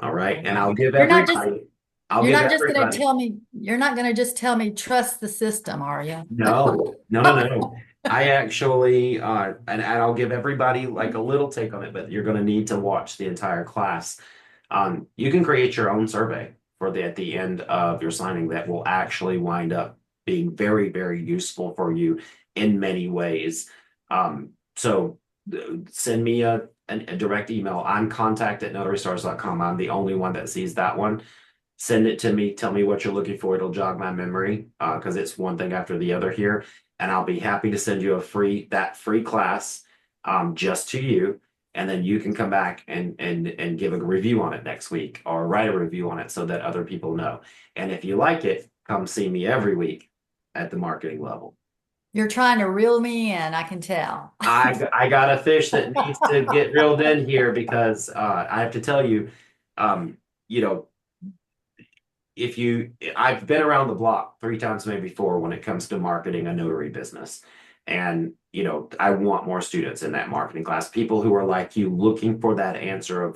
Speaker 3: All right. And I'll give
Speaker 13: You're not just
Speaker 3: everybody
Speaker 13: you're not just going to tell me, you're not going to just tell me trust the system, are you?
Speaker 3: No. I actually, and I'll give everybody like a little take on it, but you're going to need to watch the entire class. You can create your own survey at the end of your signing that will actually wind up being very, very useful for you in many ways. So send me a direct email. I'm contact@notarystars.com. I'm the only one that sees that one. Send it to me. Tell me what you're looking for. It'll jog my memory because it's one thing after the other here. And I'll be happy to send you that free class just to you. And then you can come back and give a review on it next week or write a review on it so that other people know. And if you like it, come see me every week at the marketing level.
Speaker 13: You're trying to reel me in, I can tell.
Speaker 3: I got a fish that needs to get reeled in here because I have to tell you, you know, I've been around the block 3 times maybe 4 when it comes to marketing a notary business. And, I want more students in that marketing class, people who are like you looking for that answer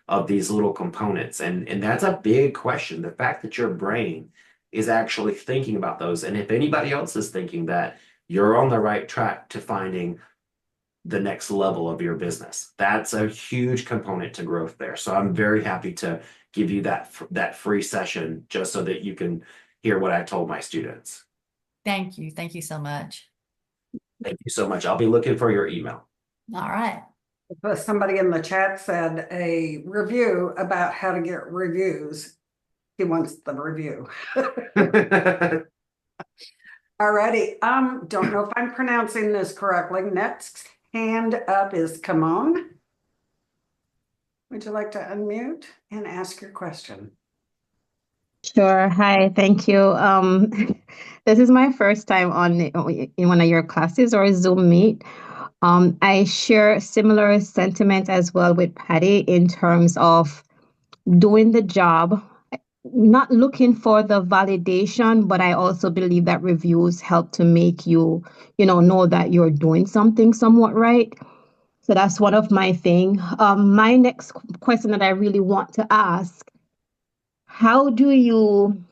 Speaker 3: of these little components. And that's a big question. The fact that your brain is actually thinking about those. And if anybody else is thinking that, you're on the right track to finding the next level of your business. That's a huge component to growth there. So I'm very happy to give you that free session just so that you can hear what I told my students.
Speaker 13: Thank you. Thank you so much.
Speaker 3: Thank you so much. I'll be looking for your email.
Speaker 13: All right.
Speaker 2: But somebody in the chat said a review about how to get reviews. He wants the review. Alrighty. Don't know if I'm pronouncing this correctly. Next hand up is Kamon. Would you like to unmute and ask your question?
Speaker 14: Sure. Hi, thank you. This is my first time in one of your classes or Zoom meet. I share similar sentiment as well with Patty in terms of doing the job, not looking for the validation, but I also believe that reviews help to make you, know that you're doing something somewhat right. So that's one of my thing. My next question that I really want to ask, how do you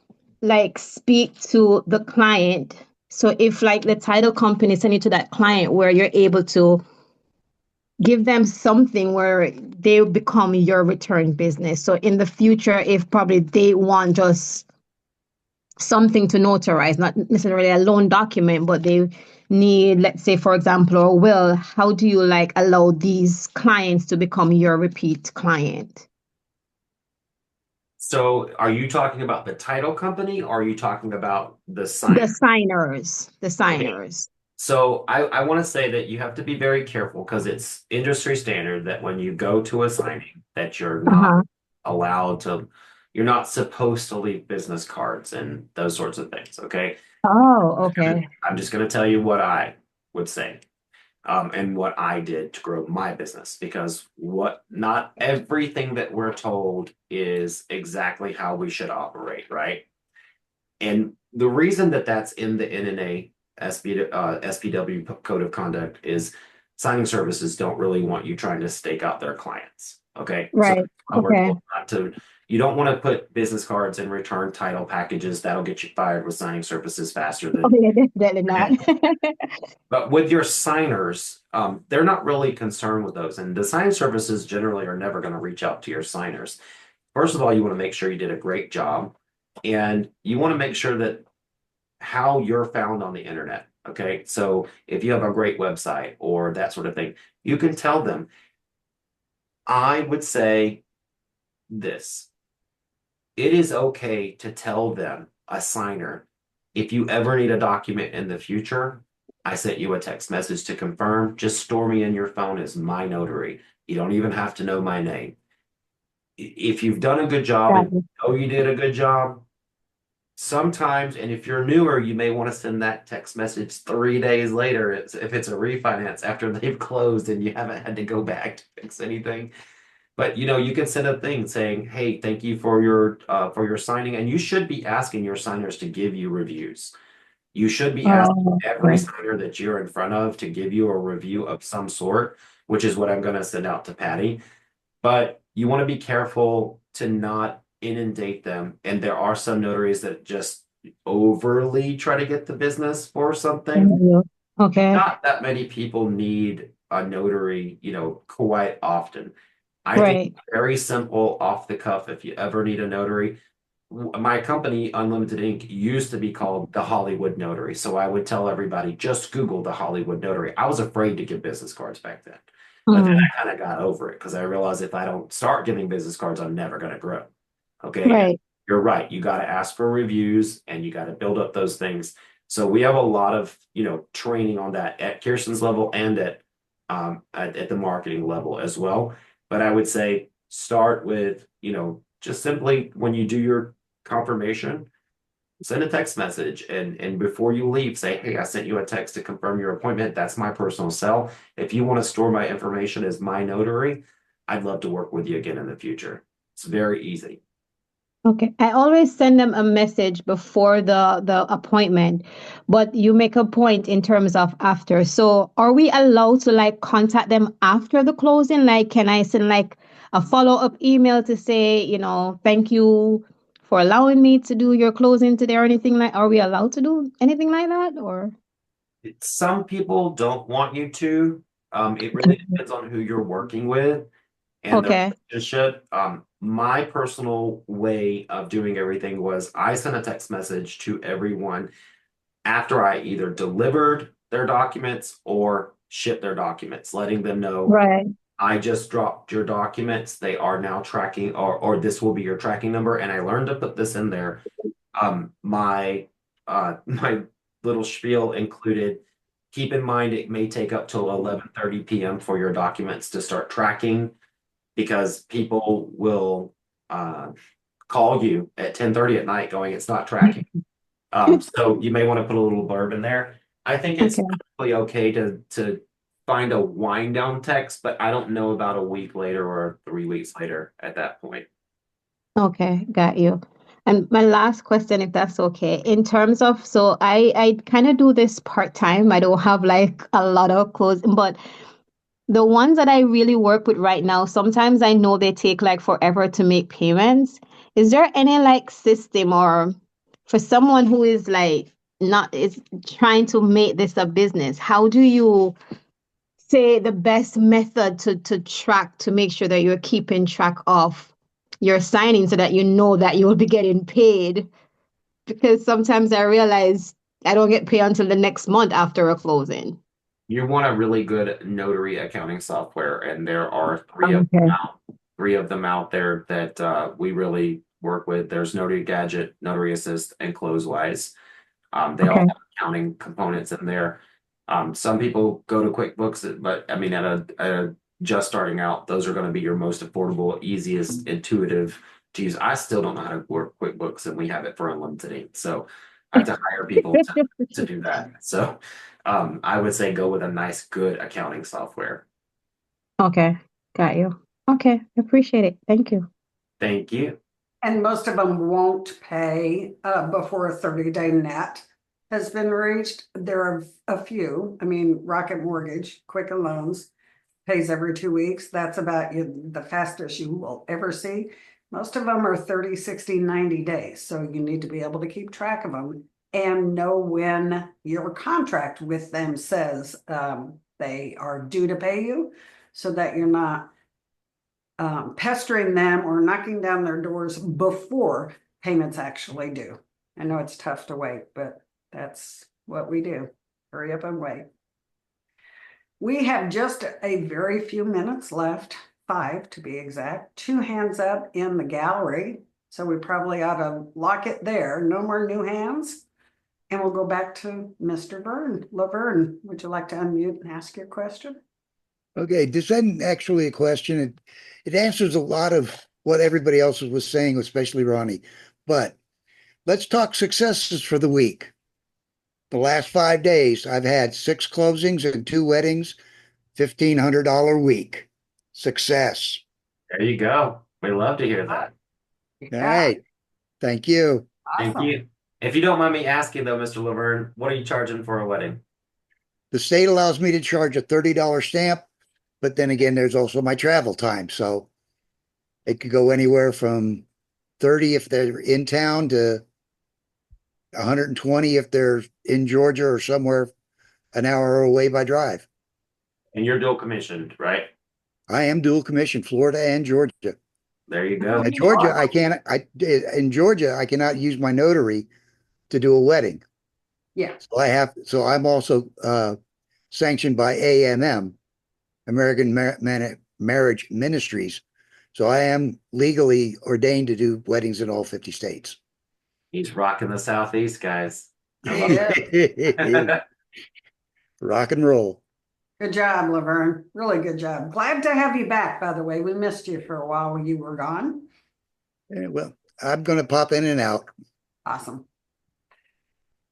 Speaker 14: speak to the client? So if the title company send you to that client where you're able to give them something where they become your return business. So in the future, if probably they want just something to notarize, not necessarily a loan document, but they need, let's say, for example, or will, how do you allow these clients to become your repeat client?
Speaker 3: So are you talking about the title company or are you talking about the signer?
Speaker 14: The signers.
Speaker 3: Okay. So I want to say that you have to be very careful because it's industry standard that when you go to a signing that you're not you're not supposed to leave business cards and those sorts of things. Okay.
Speaker 14: Oh, okay.
Speaker 3: I'm just going to tell you what I would say, and what I did to grow my business. Because not everything that we're told is exactly how we should operate, right? And the reason that that's in the NNA SPW Code of Conduct is signing services don't really want you trying to stake out their clients. Okay. So
Speaker 14: Right.
Speaker 3: we're
Speaker 14: Okay.
Speaker 3: told not to, you don't want to put business cards and return title packages. That'll get you fired with signing services faster
Speaker 14: Oh,
Speaker 3: than.
Speaker 14: yeah, definitely not.
Speaker 3: But with your signers, they're not really concerned with those. And the signing services generally are never going to reach out to your signers. First of all, you want to make sure you did a great job. And you want to make sure that how you're found on the internet. Okay. So if you have a great website or that sort of thing, you can tell them. I would say this. It is okay to tell them, a signer, if you ever need a document in the future, I sent you a text message to confirm. Just store me in your phone as my notary. You don't even have to know my name. If you've done a good job and you know you did a good job, sometimes, and if you're newer, you may want to send that text message 3 days later if it's a refinance after they've closed and you haven't had to go back to fix anything. But you can send a thing saying, "Hey, thank you for your signing," and you should be asking your signers to give you reviews. You should be asking
Speaker 14: Oh,
Speaker 3: every
Speaker 14: okay.
Speaker 3: signer that you're in front of to give you a review of some sort, which is what I'm going to send out to Patty. But you want to be careful to not inundate them. And there are some notaries that just overly try to get the business for something.
Speaker 14: Okay.
Speaker 3: Not that many people need a notary, quite often. I think
Speaker 14: Right.
Speaker 3: it's very simple, off the cuff. If you ever need a notary, my company, Unlimited Inc., used to be called the Hollywood Notary. So I would tell everybody, just Google the Hollywood Notary. I was afraid to give business cards back then. But then I kind of got over it because I realized if I don't start giving business cards, I'm never going to grow. Okay.
Speaker 14: Right.
Speaker 3: You're right. You got to ask for reviews and you got to build up those things. So we have a lot of, training on that at Kirsten's level and at the marketing level as well. But I would say start with, just simply when you do your confirmation, send a text message and before you leave, say, "Hey, I sent you a text to confirm your appointment. That's my personal cell. If you want to store my information as my notary, I'd love to work with you again in the future." It's very easy.
Speaker 14: Okay. I always send them a message before the appointment, but you make a point in terms of after. So are we allowed to like contact them after the closing? Like, can I send like a follow-up email to say, thank you for allowing me to do your closing today or anything like, are we allowed to do anything like that or?
Speaker 3: Some people don't want you to. It really depends on who you're working with and their
Speaker 14: Okay.
Speaker 3: relationship. My personal way of doing everything was I sent a text message to everyone after I either delivered their documents or shipped their documents, letting them know
Speaker 14: Right.
Speaker 3: I just dropped your documents. They are now tracking, or this will be your tracking number. And I learned to put this in there. My little spiel included, keep in mind it may take up till 11:30 p.m. for your documents to start tracking because people will call you at 10:30 at night going, "It's not tracking." So you may want to put a little blurb in there. I think it's
Speaker 14: Okay.
Speaker 3: probably okay to find a wind down text, but I don't know about a week later or 3 weeks later at that point.
Speaker 14: Okay, got you. And my last question, if that's okay, in terms of, so I kind of do this part-time. I don't have like a lot of clothes, but the ones that I really work with right now, sometimes I know they take like forever to make payments. Is there any like system or for someone who is like not is trying to make this a business, how do you say the best method to track to make sure that you're keeping track of your signing so that you know that you will be getting paid? Because sometimes I realize I don't get paid until the next month after a closing.
Speaker 3: You want a really good notary accounting software, and there are
Speaker 14: Okay.
Speaker 3: three of them out there that we really work with. There's Notary Gadget, Notary Assist, and Closewise. They all
Speaker 14: Okay.
Speaker 3: have accounting components in there. Some people go to QuickBooks, but I mean, at a just starting out, those are going to be your most affordable, easiest, intuitive to use. I still don't know how to work QuickBooks, and we have it for Unlimited Inc. So I have to hire people to do that. So I would say go with a nice, good accounting software.
Speaker 14: Okay, got you. Okay, appreciate it. Thank you.
Speaker 3: Thank you.
Speaker 2: And most of them won't pay before a 30-day net has been reached. There are a few. I mean, Rocket Mortgage, Quicken Loans pays every 2 weeks. That's about the fastest you will ever see. Most of them are 30, 60, 90 days. So you need to be able to keep track of them and know when your contract with them says they are due to pay you, so that you're not pestering them or knocking down their doors before payments actually due. I know it's tough to wait, but that's what we do. Hurry up and wait. We have just a very few minutes left, 5 to be exact. 2 hands up in the gallery, so we probably ought to lock it there. No more new hands. And we'll go back to Mr. Laverne, would you like to unmute and ask your question?
Speaker 6: Okay, this isn't actually a question. It answers a lot of what everybody else was saying, especially Ronnie. But let's talk successes for the week. The last 5 days, I've had 6 closings and 2 weddings, $1,500 week. Success.
Speaker 3: There you go. We love to hear that.
Speaker 6: All right. Thank you.
Speaker 3: Thank you. If you don't mind me asking, though, Mr. Laverne, what are you charging for a wedding?
Speaker 6: The state allows me to charge a $30 stamp, but then again, there's also my travel time. So it could go anywhere from 30 if they're in town to 120 if they're in Georgia or somewhere an hour away by drive.
Speaker 3: And you're dual commissioned, right?
Speaker 6: I am dual commission, Florida and Georgia.
Speaker 3: There you go.
Speaker 6: In Georgia, in Georgia, I cannot use my notary to do a wedding.
Speaker 2: Yeah.
Speaker 6: So I'm also sanctioned by AMM, American Marriage Ministries. So I am legally ordained to do weddings in all 50 states.
Speaker 3: He's rocking the Southeast, guys. I love it.
Speaker 6: Rock and roll.
Speaker 2: Good job, Laverne. Really good job. Glad to have you back, by the way. We missed you for a while when you were gone.
Speaker 6: Yeah, well, I'm going to pop in and out.
Speaker 2: Awesome.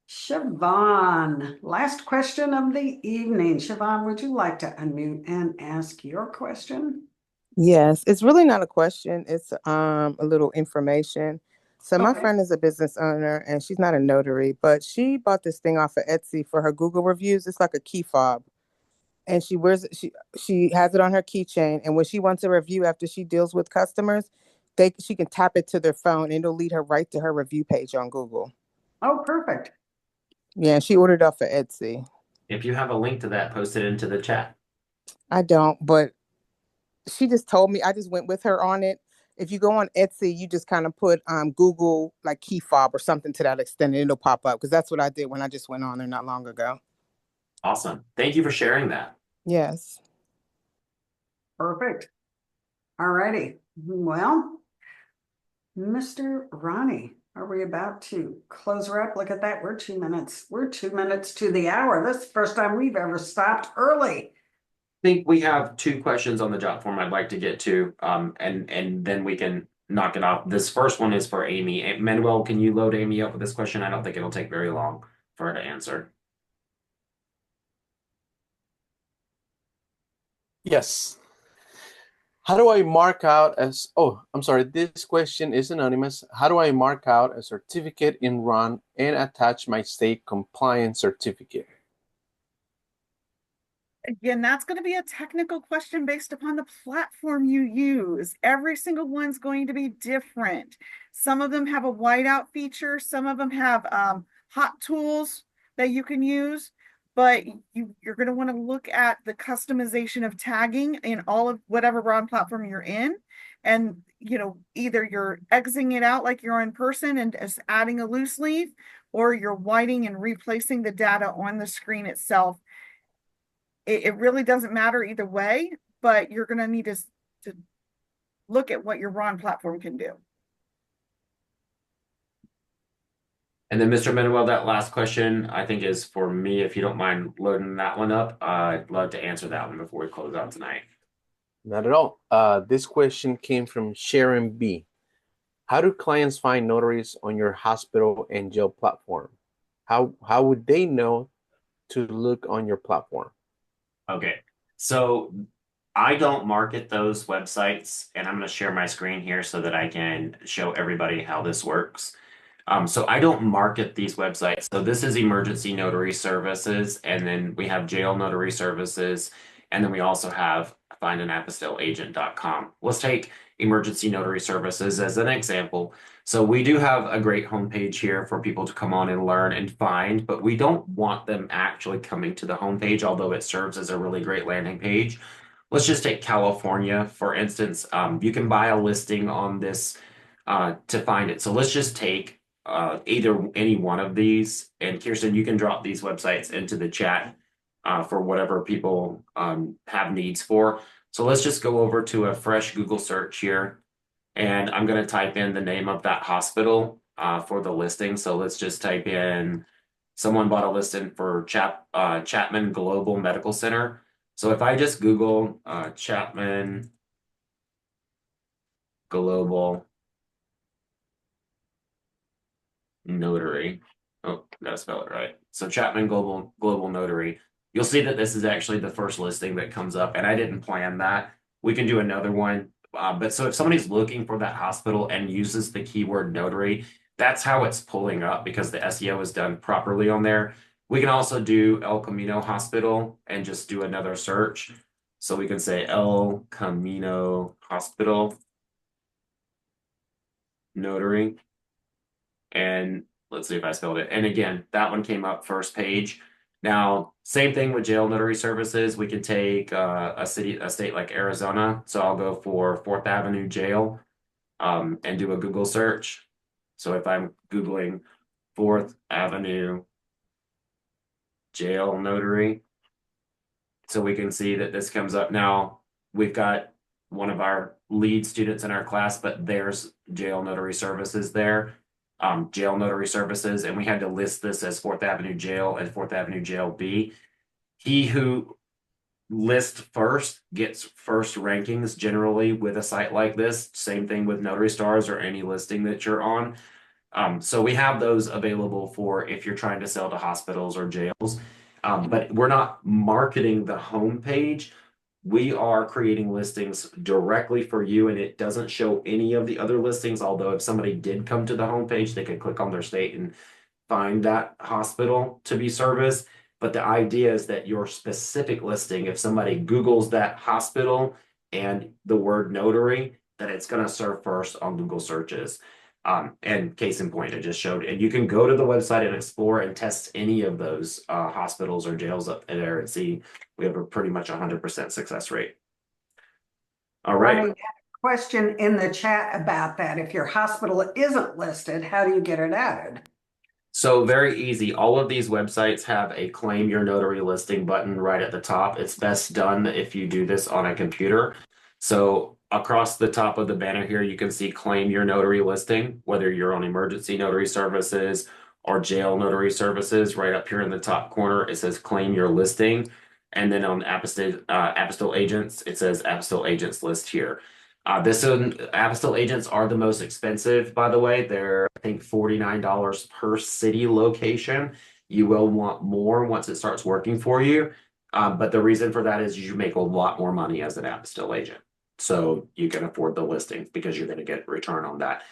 Speaker 2: Siobhan, last question of the evening. Siobhan, would you like to unmute and ask your question?
Speaker 15: Yes, it's really not a question. It's a little information. So my
Speaker 2: Okay.
Speaker 15: friend is a business owner and she's not a notary, but she bought this thing off of Etsy for her Google reviews. It's like a key fob. And she wears it, she has it on her keychain. And when she wants a review after she deals with customers, she can tap it to their phone and it'll lead her right to her review page on Google.
Speaker 2: Oh, perfect.
Speaker 15: Yeah, she ordered off of Etsy.
Speaker 3: If you have a link to that, post it into the chat.
Speaker 15: I don't, but she just told me, I just went with her on it. If you go on Etsy, you just kind of put Google like key fob or something to that extent, and it'll pop up, because that's what I did when I just went on there not long ago.
Speaker 3: Awesome. Thank you for sharing that.
Speaker 15: Yes.
Speaker 2: Perfect. All righty. Well, Mr. Ronnie, are we about to close her up? Look at that. We're 2 minutes. We're 2 minutes to the hour. This is the first time we've ever stopped early.
Speaker 3: I think we have 2 questions on the job form I'd like to get to, and then we can knock it off. This first one is for Amy. Manuel, can you load Amy up with this question? I don't think it'll take very long for her to answer.
Speaker 7: Yes. How do I mark out as, oh, I'm sorry, this question is anonymous. How do I mark out a certificate in RON and attach my state compliance certificate?
Speaker 5: Again, that's going to be a technical question based upon the platform you use. Every single one's going to be different. Some of them have a whiteout feature. Some of them have hot tools that you can use. But you're going to want to look at the customization of tagging in all of whatever RON platform you're in. And, either you're exiting it out like you're in person and just adding a loose leaf, or you're whiting and replacing the data on the screen itself. It really doesn't matter either way, but you're going to need to look at what your RON platform can do.
Speaker 3: And then Mr. Manuel, that last question I think is for me. If you don't mind loading that one up, I'd love to answer that one before we close out tonight.
Speaker 7: Not at all. This question came from Sharon B. How do clients find notaries on your hospital and jail platform? How would they know to look on your platform?
Speaker 3: Okay, so I don't market those websites, and I'm going to share my screen here so that I can show everybody how this works. So I don't market these websites. So this is emergency notary services, and then we have jail notary services, and then we also have findanapostileagent.com. Let's take emergency notary services as an example. So we do have a great homepage here for people to come on and learn and find, but we don't want them actually coming to the homepage, although it serves as a really great landing page. Let's just take California, for instance. You can buy a listing on this to find it. So let's just take either any one of these. And Kirsten, you can drop these websites into the chat for whatever people have needs for. So let's just go over to a fresh Google search here. And I'm going to type in the name of that hospital for the listing. So let's just type in, someone bought a listing for Chapman Global Medical Center. So if I just Google Chapman Global Notary. Oh, gotta spell it right. So Chapman Global Notary. You'll see that this is actually the first listing that comes up, and I didn't plan that. We can do another one. But so if somebody's looking for that hospital and uses the keyword notary, that's how it's pulling up because the SEO is done properly on there. We can also do El Camino Hospital and just do another search. So we can say El Camino Hospital Notary. And let's see if I spelled it. And again, that one came up first page. Now, same thing with jail notary services. We can take a state like Arizona. So I'll go for 4th Avenue Jail and do a Google search. So if I'm Googling 4th Avenue Jail Notary, so we can see that this comes up. Now, we've got one of our lead students in our class, but there's jail notary services there. Jail notary services, and we had to list this as 4th Avenue Jail and 4th Avenue Jail B. He who lists first gets first rankings generally with a site like this. Same thing with Notary Stars or any listing that you're on. So we have those available for if you're trying to sell to hospitals or jails. But we're not marketing the homepage. We are creating listings directly for you, and it doesn't show any of the other listings. Although if somebody did come to the homepage, they could click on their state and find that hospital to be serviced. But the idea is that your specific listing, if somebody Googles that hospital and the word notary, that it's going to serve first on Google searches. And case in point, it just showed, and you can go to the website and explore and test any of those hospitals or jails up there and see we have a pretty much 100% success rate. All right.
Speaker 2: Ronnie, question in the chat about that. If your hospital isn't listed, how do you get it added?
Speaker 3: So very easy. All of these websites have a claim your notary listing button right at the top. It's best done if you do this on a computer. So across the top of the banner here, you can see claim your notary listing, whether you're on emergency notary services or jail notary services. Right up here in the top corner, it says claim your listing. And then on Apostille Agents, it says Apostille Agents list here. Apostille Agents are the most expensive, by the way. They're, I think, $49 per city location. You will want more once it starts working for you. But the reason for that is you make a lot more money as an Apostille agent. So you can afford the listings because you're going to get return on that.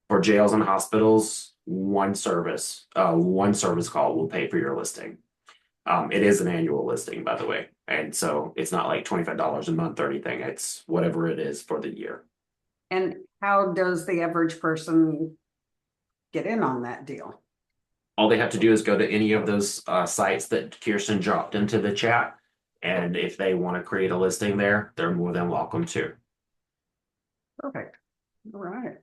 Speaker 3: For jails and hospitals, one service call will pay for your listing. It is an annual listing, by the way. And so it's not like $25 a month or anything. It's whatever it is for the year.
Speaker 2: And how does the average person get in on that deal?
Speaker 3: All they have to do is go to any of those sites that Kirsten dropped into the chat. And if they want to create a listing there, they're more than welcome to.
Speaker 2: Perfect. All right.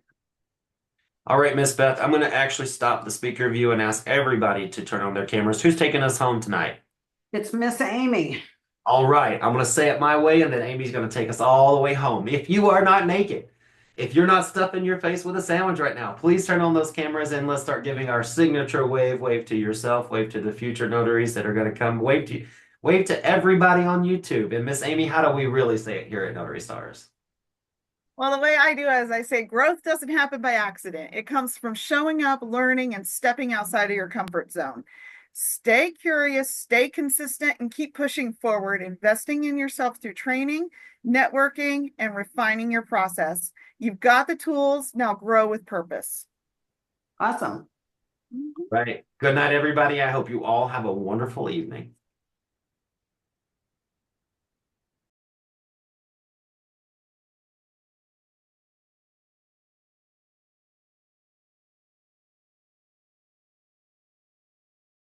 Speaker 3: All right, Miss Beth, I'm going to actually stop the speaker view and ask everybody to turn on their cameras. Who's taking us home tonight?
Speaker 2: It's Miss Amy.
Speaker 3: All right, I'm going to say it my way, and then Amy's going to take us all the way home. If you are not naked, if you're not stuffing your face with a sandwich right now, please turn on those cameras and let's start giving our signature wave. Wave to yourself, wave to the future notaries that are going to come. Wave to everybody on YouTube. And Miss Amy, how do we really say it here at Notary Stars?
Speaker 5: Well, the way I do is I say growth doesn't happen by accident. It comes from showing up, learning, and stepping outside of your comfort zone. Stay curious, stay consistent, and keep pushing forward, investing in yourself through training, networking, and refining your process. You've got the tools, now grow with purpose.
Speaker 2: Awesome.
Speaker 3: Right. Good night, everybody. I hope you all have a wonderful evening.